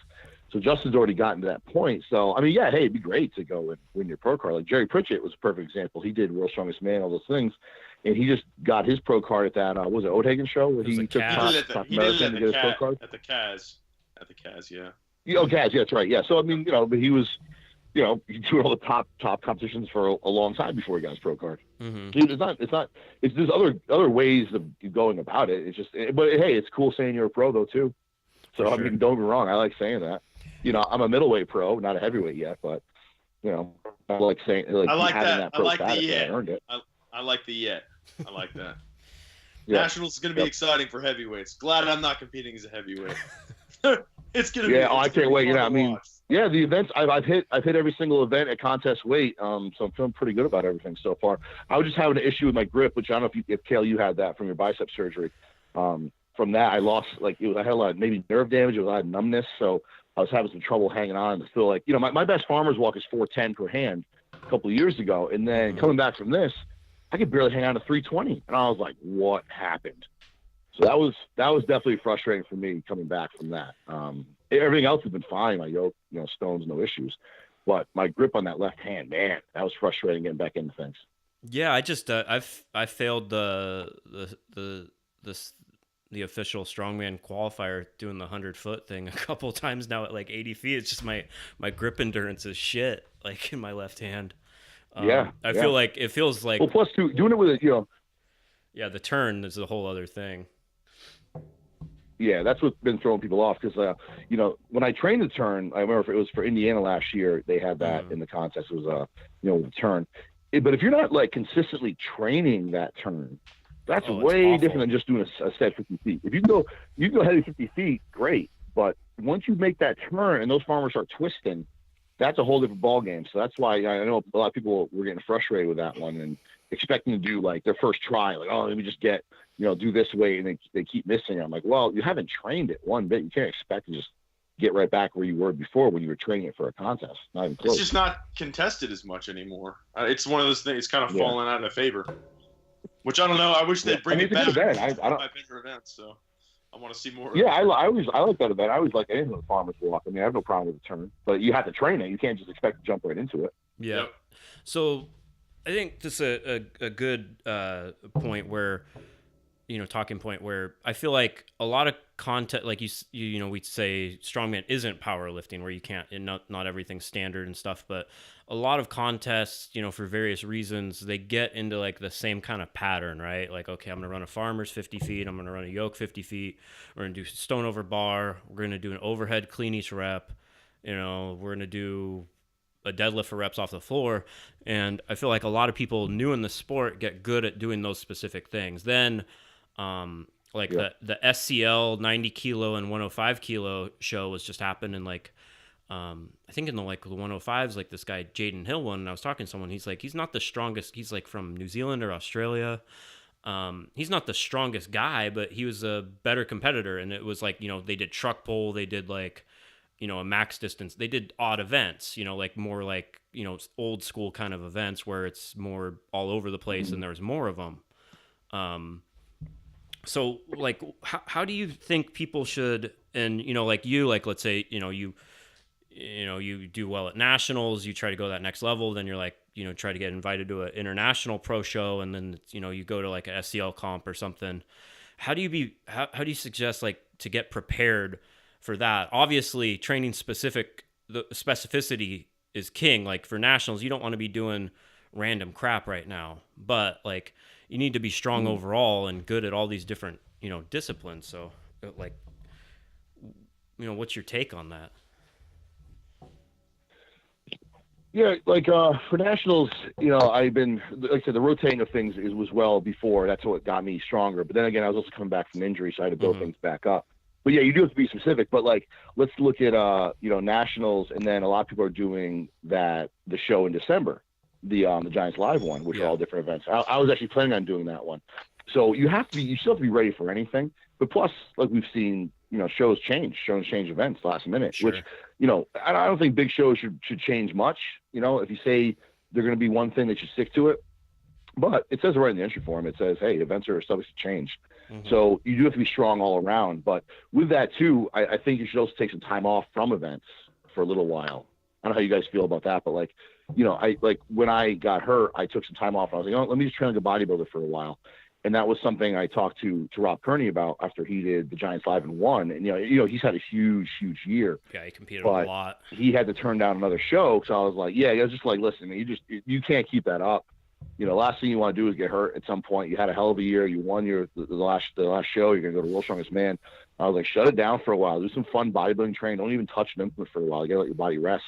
So Justin's already gotten to that point. So, I mean, hey, it'd be great to go and win your pro card. Like Jerry Pritchett was a perfect example. He did World's Strongest Man, all those things. And he just got his pro card at that, was it Otagon show? Where he took top American to get his pro card? At the Kaz, yeah. Kaz, yeah, that's right. Yeah. So, I mean, but he was, he doing all the top competitions for a long time before he got his pro card. It's there's other ways of going about it. It's just, but hey, it's cool saying you're a pro though too. So I mean, don't get me wrong, I like saying that. I'm a middleweight pro, not a heavyweight yet, but I like saying I like having that. pro I like status, the yet. I earned it. I like the yet. I like that. Nationals is going to be exciting for heavyweights. Glad I'm not competing as a heavyweight. It's going to be. Yeah, I can't wait. I mean, yeah, the events I've hit every single event at contest weight. So I'm feeling pretty good about everything so far. I was just having an issue with my grip, which I don't know if Kalle, you had that from your bicep surgery. From that, I lost I had a lot of maybe nerve damage. It was a lot of numbness, so I was having some trouble hanging on. I feel like my best farmer's walk is 410 per hand a couple of years ago, and then coming back from this, I could barely hang on to 320, and I was like, what happened? So that was definitely frustrating for me coming back from that. Everything else has been fine. My yoke, stones, no issues. But my grip on that left hand, man, that was frustrating getting back into things. Yeah, I just I failed the official strongman qualifier doing the 100-foot thing a couple times now at like 80 feet. It's just my grip endurance is shit, like in my left hand. I feel like it feels like. Well, plus two, doing it with Yeah, the turn is a whole other thing. Yeah, that's what's been throwing people off because, when I trained the turn, I remember it was for Indiana last year, they had that in the contest. It was, the turn. But if you're not like consistently training that turn, that's way different than just doing a set 50 feet. If you can go heavy 50 feet, great. But once you make that turn and those farmers start twisting, that's a whole different ball game. So that's why I know a lot of people were getting frustrated with that one and expecting to do like their first try, like, let me just get, do this way, and they keep missing. I'm like, well, you haven't trained it one bit. You can't expect to just get right back where you were before when you were training it for a contest. Not even close. It's just not contested as much anymore. It's one of those things kind of falling out of favor, which I don't know. I wish they'd bring it back. It's a good event. I don't. My favorite events, so I want to see more. Yeah, I like that event. I always like any of the farmers walk. I mean, I have no problem with the turn, but you have to train it. You can't just expect to jump right into it. Yeah. Yep. So I think this is a good point where, talking point where I feel like a lot of content, like we'd say strongman isn't powerlifting, where you can't, and not everything's standard and stuff, but a lot of contests, for various reasons, they get into like the same kind of pattern, right? Like, okay, I'm going to run a farmer's 50 feet. I'm going to run a yoke 50 feet. We're going to do stone over bar. We're going to do an overhead clean each rep. We're going to do a deadlift for reps off the floor. And I feel like a lot of people new in the sport get good at doing those specific things. Then, the SCL 90 kilo and 105 kilo show was just happened, and like, I think in the 105s, like this guy Jaden Hill won, and I was talking to someone, he's like, he's not the strongest, he's like from New Zealand or Australia. He's not the strongest guy, but he was a better competitor. And it was like, they did truck pull, they did like, a max distance, they did odd events, like more like, old school kind of events where it's more all over the place and there's more of them. So like, how do you think people should, and, let's say, you do well at nationals, you try to go that next level, then you're like, try to get invited to an international pro show. And then, you go to like a SCL comp or something. how do you suggest like to get prepared for that? Obviously, training the specificity is king. Like for nationals, you don't want to be doing random crap right now, but like you need to be strong overall and good at all these different, disciplines. So like, what's your take on that? Yeah, like for nationals, I've been, like I said, the rotating of things was well before. That's what got me stronger. But then again, I was also coming back from injury, so I had to build things back up. But yeah, you do have to be specific. But like, let's look at nationals, and then a lot of people are doing the show in December, the Giants Live one, which are all different events. I was actually planning on doing that one. So you still have to be ready for anything. But plus, like we've seen, shows change events last minute, which, I don't think big shows should change much. If you say they're going to be one thing, they should stick to it. But it says right in the entry form, it says, hey, events are subject to change. So you do have to be strong all around. But with that too, I think you should also take some time off from events for a little while. I don't know how you guys feel about that, but like, when I got hurt, I took some time off. I was like, let me just train like a bodybuilder for a while. And that was something I talked to Rob Kearney about after he did the Giants Live and won. And, he's had a huge, huge year. Yeah, he competed a lot. He had to turn down another show. So I was like, I was just like, listen, you can't keep that up. Last thing you want to do is get hurt at some point. You had a hell of a year. You won the last show. You're going to go to World's Strongest Man. I was like, shut it down for a while. Do some fun bodybuilding training. Don't even touch an implement for a while. You got to let your body rest.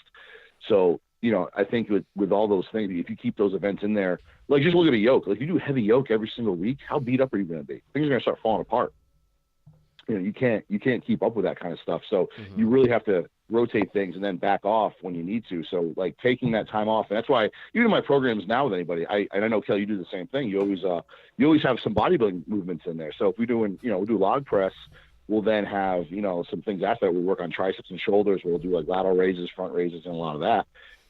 So, I think with all those things, if you keep those events in there, like just look at a yoke. Like if you do heavy yoke every single week, how beat up are you going to be? Things are going to start falling apart. You can't keep up with that kind of stuff. So you really have to rotate things and then back off when you need to. So like taking that time off, and that's why even in my programs now with anybody, I know Kelly, you do the same thing. You always have some bodybuilding movements in there. So if we're doing, we do log press, we'll then have, some things after that. We work on triceps and shoulders. We'll do like lateral raises, front raises, and a lot of that.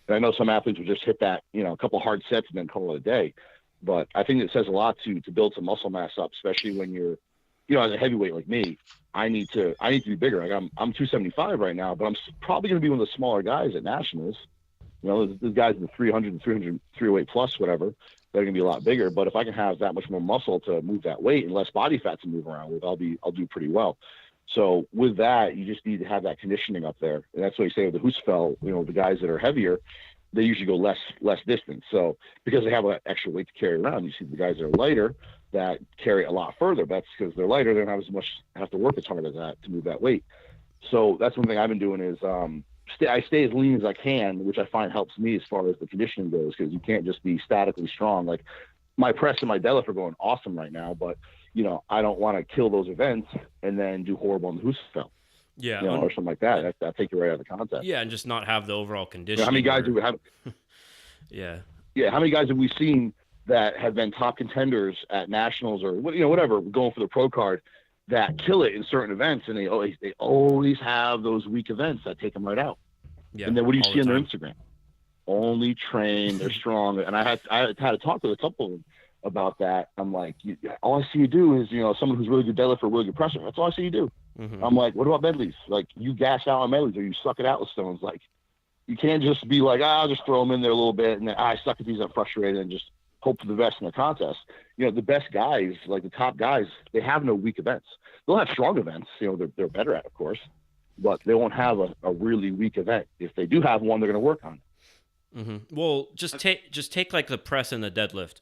And I know some athletes will just hit that, a couple hard sets and then call it a day. But I think it says a lot to build some muscle mass up, especially when you're, as a heavyweight like me, I need to be bigger. Like I'm 275 right now, but I'm probably going to be one of the smaller guys at nationals. There's guys in the 300 308 plus, whatever, they're going to be a lot bigger. But if I can have that much more muscle to move that weight and less body fat to move around with, I'll do pretty well. So with that, you just need to have that conditioning up there. And that's what you say with the Husfeld, the guys that are heavier, they usually go less distance. So because they have that extra weight to carry around, you see the guys that are lighter that carry a lot further. That's because they're lighter. They don't have to work as hard as that to move that weight. So that's one thing I've been doing is I stay as lean as I can, which I find helps me as far as the conditioning goes, because you can't just be statically strong. Like my press and my deadlift are going awesome right now, but I don't want to kill those events and then do horrible on the Husfeld. Yeah. Or something like that. That take you right out of the contest. Yeah, and just not have the overall conditioning. How many guys do we have? Yeah. Yeah. How many guys have we seen that have been top contenders at nationals or whatever, going for the pro card, that kill it in certain events, and they always have those weak events that take them right out. Yeah. And then what do you see on their Instagram? Only train, they're strong. And I had to talk with a couple of them about that. I'm like, all I see you do is, someone who's really good deadlift or really good presser. That's all I see you do. I'm like, what about medleys? Like, you gas out on medleys or you suck it out with stones. Like, you can't just be like, I'll just throw them in there a little bit and then I suck at these, I'm frustrated, and just hope for the best in the contest. The best guys, like the top guys, they have no weak events. They'll have strong events. They're better at, of course, but they won't have a really weak event. If they do have one, they're going to work on it. Well, just take like the press and the deadlift.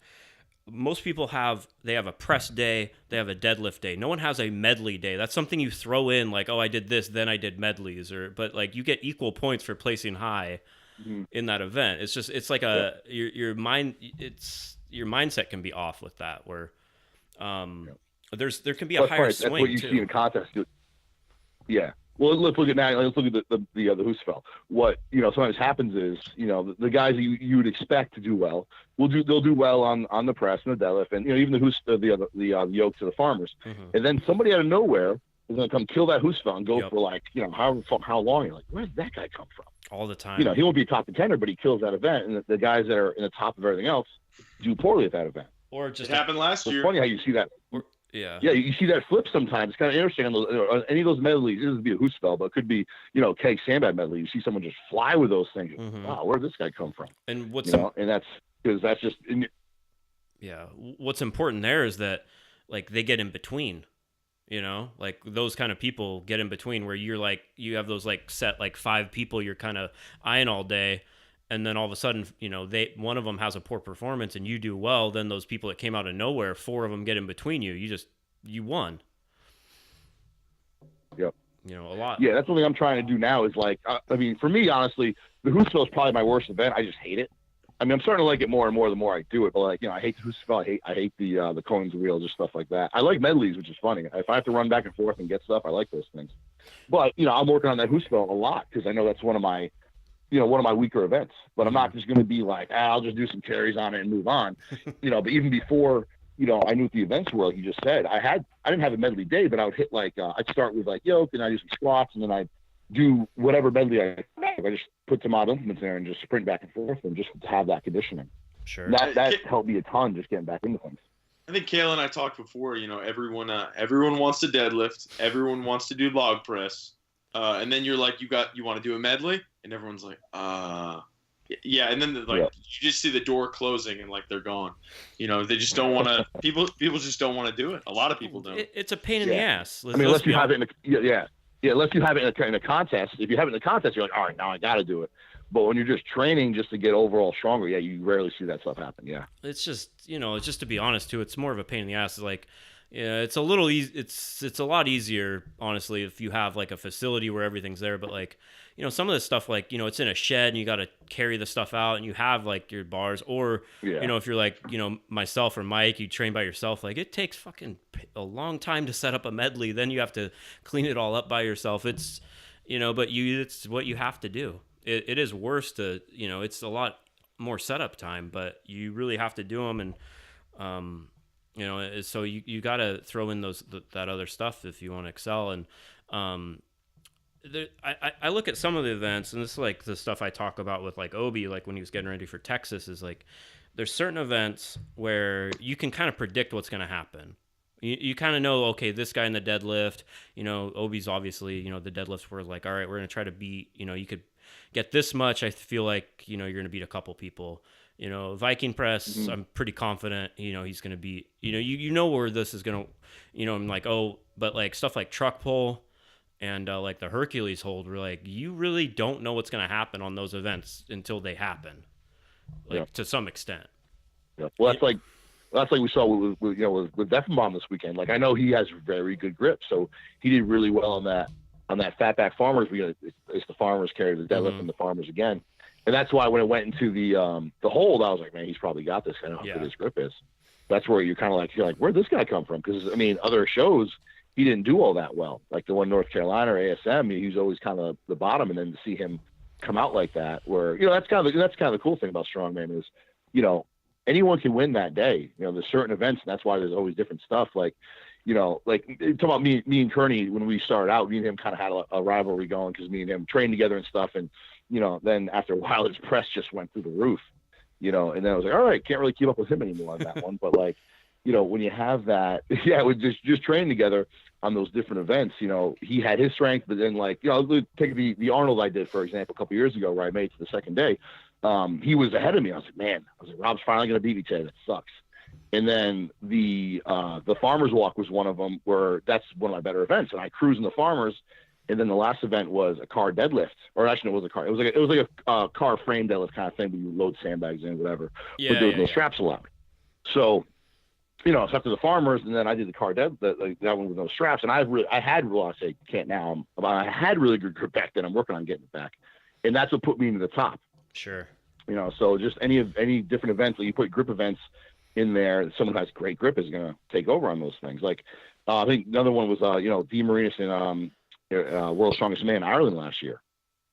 Most people have a press day, they have a deadlift day. No one has a medley day. That's something you throw in, like, oh, I did this, then I did medleys, but like you get equal points for placing high in that event. It's like your mindset can be off with that, where there can be a higher swing. That's what you see in contests. Yeah. Well, let's look at now. Let's look at the Husfeld. What sometimes happens is the guys that you would expect to do well they'll do well on the press and the deadlift, and even the yoke to the farmers, and then somebody out of nowhere is going to come kill that Husfeld and go for like how long. You're like, where did that guy come from? All the time. He won't be a top contender, but he kills that event, and the guys that are in the top of everything else do poorly at that event. Or just it happened last year. It's funny how you see that. Yeah, you see that flip sometimes. It's kind of interesting on any of those medleys. It doesn't be a Husfeld, but it could be, keg sandbag medley. You see someone just fly with those things. Wow, where did this guy come from? And and that's because that's just. What's important there is that, like, they get in between. You know, like those kind of people get in between where you're like, you have those like set like 5 people you're kind of eyeing all day. And then all of a sudden, you know, one of them has a poor performance and you do well. Then those people that came out of nowhere, 4 of them get in between you. You won. Yep. You know, a lot. Yeah, that's something I'm trying to do now is like, I mean, for me, honestly, the Hoosville is probably my worst event. I just hate it. I mean, I'm starting to like it more and more the more I do it. But like, you know, I hate the Hoosville. I hate the cones, wheels, or stuff like that. I like medleys, which is funny. If I have to run back and forth and get stuff, I like those things. But you know, I'm working on that Hoosville a lot because I know that's one of my weaker events. But I'm not just going to be like, I'll just do some carries on it and move on. You know, but even before, you know, I knew what the events were, like you just said, I didn't have a medley day, but I would hit like, I'd start with like yoke and I do some squats and then I'd do whatever medley I just put some odd implements there and just sprint back and forth and just have that conditioning. Sure. That helped me a ton just getting back into things. I think Kalle and I talked before, you know, everyone wants to deadlift. Everyone wants to do log press. And then you're like, you want to do a medley? And everyone's like, yeah. And then you just see the door closing and like they're gone. You know, they just don't want to. People just don't want to do it. A lot of people don't. It's a pain in the ass. I mean, unless you have it unless you have it in a contest. If you have it in a contest, you're like, all right, now I got to do it. But when you're just training just to get overall stronger, yeah, you rarely see that stuff happen. Yeah, it's just, you know, it's just to be honest too. It's more of a pain in the ass. It's like, yeah, it's a little easy. It's a lot easier, honestly, if you have like a facility where everything's there. But like, you know, some of this stuff, like, you know, it's in a shed and you got to carry the stuff out and you have like your bars, or you know, if you're like, you know, myself or Mike, you train by yourself. Like, it takes fucking a long time to set up a medley. Then you have to clean it all up by yourself. It's, you know, but it's what you have to do. It is worse to, you know, it's a lot more setup time, but you really have to do them. And, you know, so you got to throw in that other stuff if you want to excel. And I look at some of the events, and this is like the stuff I talk about with like Obi, like when he was getting ready for Texas, is like there's certain events where you can kind of predict what's going to happen. You kind of know, okay, this guy in the deadlift, you know, Obi's obviously, you know, the deadlifts were like, all right, we're going to try to beat, you know, you could get this much. I feel like, you know, you're going to beat a couple people. You know, Viking press, I'm pretty confident, you know, he's going to be, you know, you know where this is going to, you know, I'm like, oh, but like stuff like truck pull and like the Hercules hold, we're like, you really don't know what's going to happen on those events until they happen, like to some extent. Yeah. Well, that's like we saw with you know, with Deffenbaum this weekend. Like, I know he has very good grip, so he did really well on that fatback farmers. It's the farmers carry the deadlift and the farmers again. And that's why when it went into the hold, I was like, man, he's probably got this. I know how good his grip is. That's where you're like, where'd this guy come from? Because I mean, other shows he didn't do all that well. Like the one North Carolina or ASM, he was always kind of the bottom, and then to see him come out like that, where, you know, that's kind of the cool thing about strongman is, you know, anyone can win that day. You know, there's certain events, and that's why there's always different stuff. Like, you know, like talk about me and Kearney when we started out. Me and him kind of had a rivalry going because me and him trained together and stuff, and you know, then after a while, his press just went through the roof, you know, and then I was like, all right, can't really keep up with him anymore on that one. But like, you know, when you have that, we just training together on those different events, you know, he had his strength, but then like, you know, take the Arnold I did, for example, a couple years ago where I made it to the second day. He was ahead of me. I was like, man, Rob's finally going to beat me today. That sucks. And then the farmers walk was one of them where that's one of my better events. And I cruised in the farmers. And then the last event was a car deadlift, or actually, it was a car. It was like a car frame deadlift kind of thing, but you load sandbags in, whatever. But there was no straps allowed. So, you know, it's after the farmers, and then I did the car that one with no straps. And I had really good grip back then. I'm working on getting it back, and that's what put me into the top. Sure. You know, so just any different events that you put grip events in there, someone who has great grip is going to take over on those things. Like I think another one was you know, D. Marinas in World's Strongest Man in Ireland last year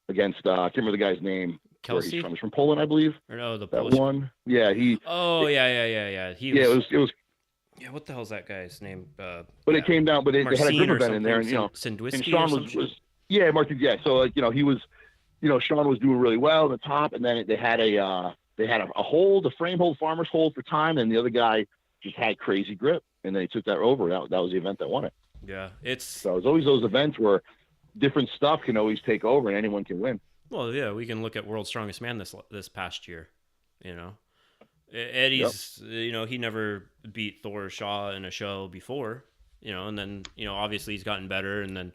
against I can't remember the guy's name. Kelsey? He's from Poland, I believe. Or no, the that Polish one. Yeah, he. Oh yeah. It was. Yeah, what the hell's that guy's name? But it came down. But they had a grip event in there, and you know, Sandwisky and Sean was Martin. Yeah, so like, you know, he was, you know, Sean was doing really well at the top, and then they had a hold, a frame hold, farmer's hold for time, and the other guy just had crazy grip, and then he took that over. That was the event that won it. Yeah, so it's always those events where different stuff can always take over and anyone can win. Well, yeah, we can look at World's Strongest Man this past year. You know, Eddie's, you know, he never beat Thor Shaw in a show before. and then, obviously he's gotten better, and then,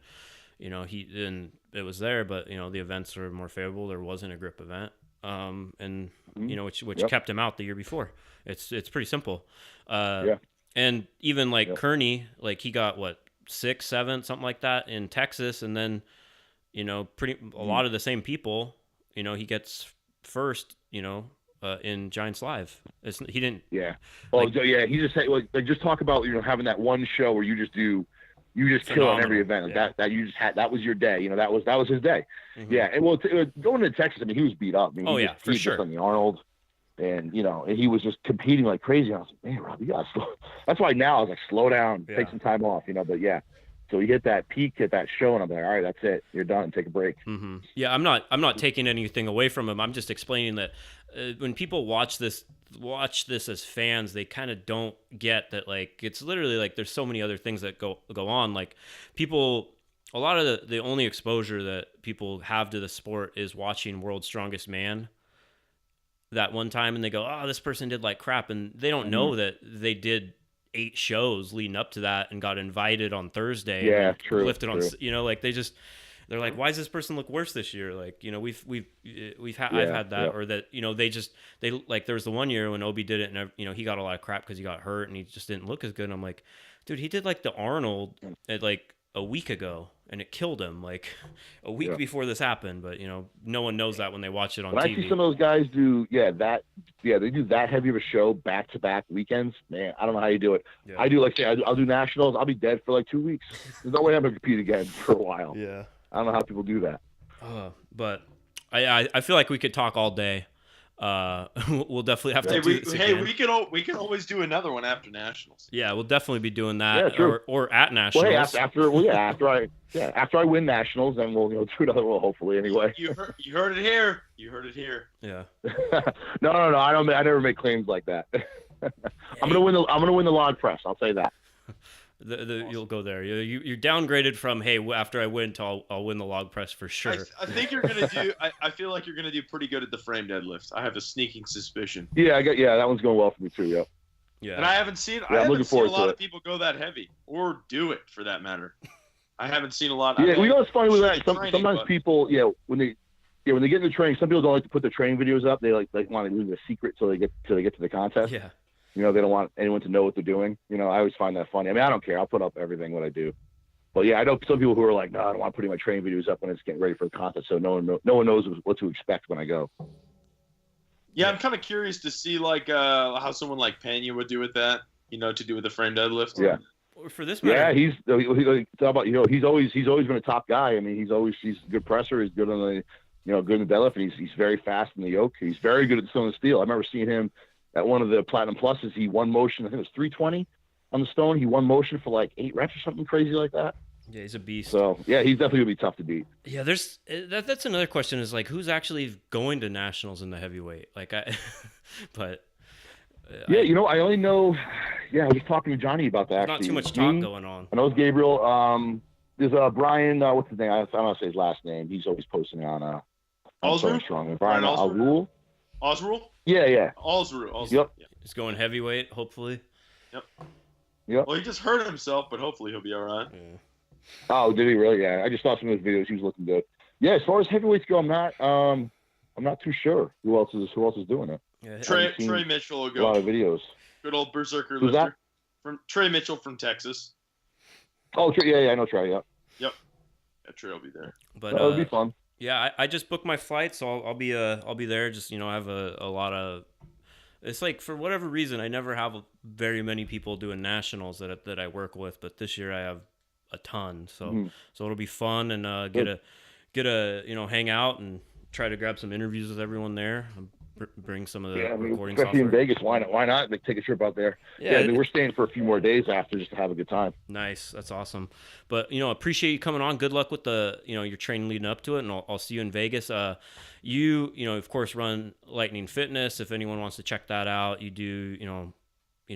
then it was there, but, the events were more favorable. There wasn't a grip event. And, which kept him out the year before. It's pretty simple. And even like Kearney, like he got 6th, 7th, something like that in Texas. And then, a lot of the same people, he gets first, in Giants Live. He didn't. Yeah. Well, he just said, just talk about, having that one show where you just kill on every event. Like that you just had, that was your day. that was his day. Mm-hmm. Yeah. And going to Texas, I mean, he was beat up. I mean, for sure. On the Arnold, and, and he was just competing like crazy. I was like, man, Rob, you got to slow. That's why now I was like, slow down, take some time off, but yeah. So he hit that peak at that show, and I'm like, all right, that's it. You're done. Take a break. Mm-hmm. Yeah, I'm not taking anything away from him. I'm just explaining that when people watch this as fans, they kind of don't get that, like, it's literally like there's so many other things that go on. Like, people, a lot of the only exposure that people have to the sport is watching World's Strongest Man that one time, and they go, oh, this person did like crap, and they don't know that they did 8 shows leading up to that and got invited on Thursday. Yeah, and true. Lifted on, like they're like, why does this person look worse this year? Like, I've had that, or that, they like, there was the one year when Obi did it, and he got a lot of crap because he got hurt and he just didn't look as good. And I'm like, dude, he did like the Arnold at like a week ago, and it killed him like a week before this happened. But no one knows that when they watch it on when TV. I see some of those guys do, they do that heavy of a show back-to-back weekends. Man, I don't know how you do it. Yeah. I do, like, say, I'll do nationals. I'll be dead for like 2 weeks. There's no way I'm gonna compete again for a while. Yeah, I don't know how people do that. But I feel like we could talk all day. We'll definitely have to do this again. We can always do another one after nationals. Yeah, we'll definitely be doing that. Yeah, true. Or at nationals. Well, hey, after I win nationals, then we'll do another one, hopefully, anyway. You heard it here. You heard it here. Yeah. No. I never make claims like that. I'm gonna win the log press. I'll say that. Awesome. You'll go there. You're downgraded from, hey, after I win, I'll win the log press for sure. I think you're gonna do. I feel like you're gonna do pretty good at the frame deadlift. I have a sneaking suspicion. Yeah, that one's going well for me too. Yep. Yeah. And I haven't seen. Yeah, I haven't seen a lot of people go that heavy or do it for that matter. I haven't seen a lot. Yeah, it's funny with that. Sometimes people, when they get into training, some people don't like to put their training videos up. They want to leave a secret till they get to the contest. Yeah. They don't want anyone to know what they're doing. I always find that funny. I mean, I don't care. I'll put up everything what I do. But yeah, I know some people who are like, no, I don't want putting my training videos up when it's getting ready for the contest, so no one knows what to expect when I go. Yeah, I'm kind of curious to see like how someone like Pena would do with that. To do with the frame deadlift. Yeah. For this matter. Yeah, he's always been a top guy. I mean, he's a good presser. He's good on the good in the deadlift, and he's very fast in the yoke. He's very good at stone steel. I remember seeing him at one of the Platinum Pluses. He won motion. I think it was 320 on the stone. He won motion for like 8 reps or something crazy like that. Yeah, he's a beast. So yeah, he's definitely gonna be tough to beat. Yeah, that's another question is like who's actually going to nationals in the heavyweight? Like I I only know. Yeah, I was talking to Johnny about that. Not too much talk going on. I know it's Gabriel. There's Brian. What's his name? I don't know say his last name. He's always posting on Osrul? Brian Osrul. Osrul? Yeah. Osrul. Yep. He's going heavyweight, hopefully. Yep. Yep. Well, he just hurt himself, but hopefully he'll be all right. Yeah. Oh, did he really? Yeah. I just saw some of his videos. He was looking good. Yeah. As far as heavyweights go, I'm not too sure who else is doing it. Yeah. Trey Mitchell will go. A lot of videos. Good old berserker Who's lifter. That? From Trey Mitchell from Texas. Oh, Trey. Yeah. I know Trey. Yep. Yeah, Trey will be there. But that'll be fun. Yeah, I just booked my flight, so I'll be there. Just I have a lot of. It's like for whatever reason I never have very many people doing nationals that I work with, but this year I have a ton. So so it'll be fun and get a hang out and try to grab some interviews with everyone there. Bring some of the recording especially software. in Vegas. Why not? Take a trip out there. Yeah, I mean, we're staying for a few more days after just to have a good time. Nice, that's awesome. But appreciate you coming on. Good luck with the your training leading up to it, and I'll see you in Vegas. You of course run Lightning Fitness. If anyone wants to check that out, you do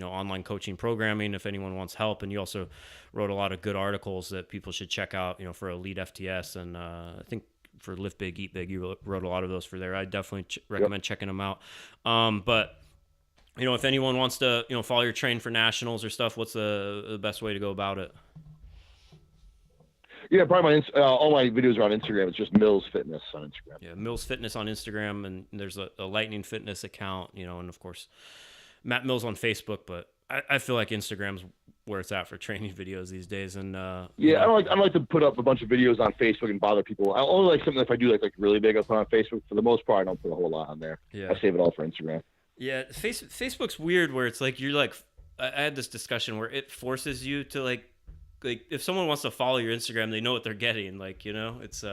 online coaching programming. If anyone wants help, and you also wrote a lot of good articles that people should check out. For Elite FTS, and I think. For Lift Big, Eat Big, you wrote a lot of those for there. I definitely recommend checking them out. But if anyone wants to, follow your train for nationals or stuff, what's the best way to go about it? Yeah, probably all my videos are on Instagram. It's just Mills Fitness on Instagram. Yeah, Mills Fitness on Instagram, and there's a Lightning Fitness account, and of course, Matt Mills on Facebook. But I feel like Instagram's where it's at for training videos these days. And I don't like to put up a bunch of videos on Facebook and bother people. I only like something if I do like really big. I put on Facebook. For the most part, I don't put a whole lot on there. Yeah. I save it all for Instagram. Yeah, Facebook's weird where it's like you're like I had this discussion where it forces you to like if someone wants to follow your Instagram, they know what they're getting. Like, it's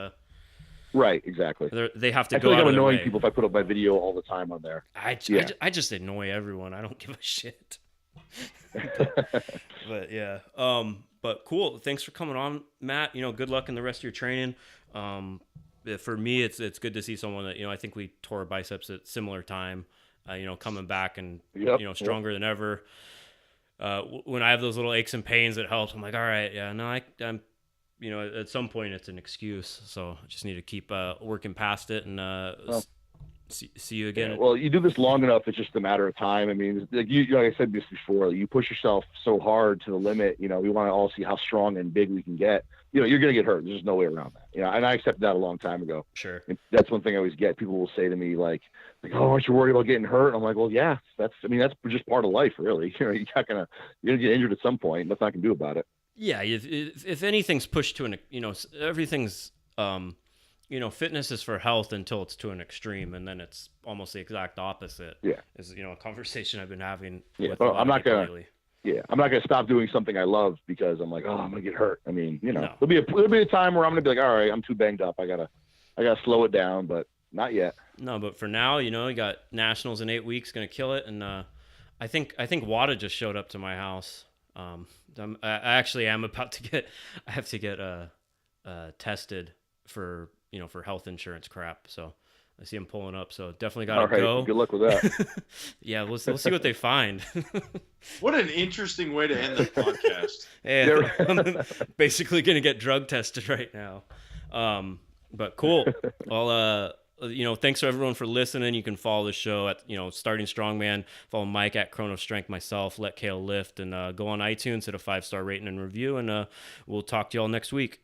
right, exactly. They have to I go feel like out I'm of their annoying way. people if I put up my video all the time on there. I just annoy everyone. I don't give a shit. But yeah. But cool. Thanks for coming on, Matt. Good luck in the rest of your training. For me, it's good to see someone that, I think we tore our biceps at similar time, coming back and, stronger than ever. When I have those little aches and pains, it helps. I'm like, all right, yeah, no, I'm, at some point it's an excuse. So I just need to keep working past it and see you again. Yeah, well, you do this long enough, it's just a matter of time. I mean, like I said this before, you push yourself so hard to the limit. We want to all see how strong and big we can get. You're going to get hurt. There's no way around that. And I accepted that a long time ago. Sure. And that's one thing I always get. People will say to me like, oh, aren't you worried about getting hurt? And I'm like, well, yeah, that's just part of life, really. You're going to get injured at some point. Nothing I can do about it. Yeah. If anything's pushed to everything's, fitness is for health until it's to an extreme, and then it's almost the exact opposite. Yeah. Is a conversation I've been having. Yeah. With I'm not gonna. lately. Yeah, I'm not gonna stop doing something I love because I'm like, oh, I'm gonna get hurt. I mean, No. there'll be a time where I'm gonna be like, all right, I'm too banged up. I gotta slow it down, but not yet. No, but for now, you got nationals in 8 weeks, gonna kill it, and I think WADA just showed up to my house. I actually am about to get. I have to get tested for for health insurance crap. So I see him pulling up. So definitely got to go. Good luck with that. Yeah, we'll see what they find. What an interesting way to end the podcast. Yeah, I'm basically gonna get drug tested right now. But cool. Well, thanks to everyone for listening. You can follow the show at, Starting Strongman. Follow Mike at Chrono Strength, myself, Let Kale Lift, and go on iTunes, hit a 5-star rating and review, and we'll talk to y'all next week.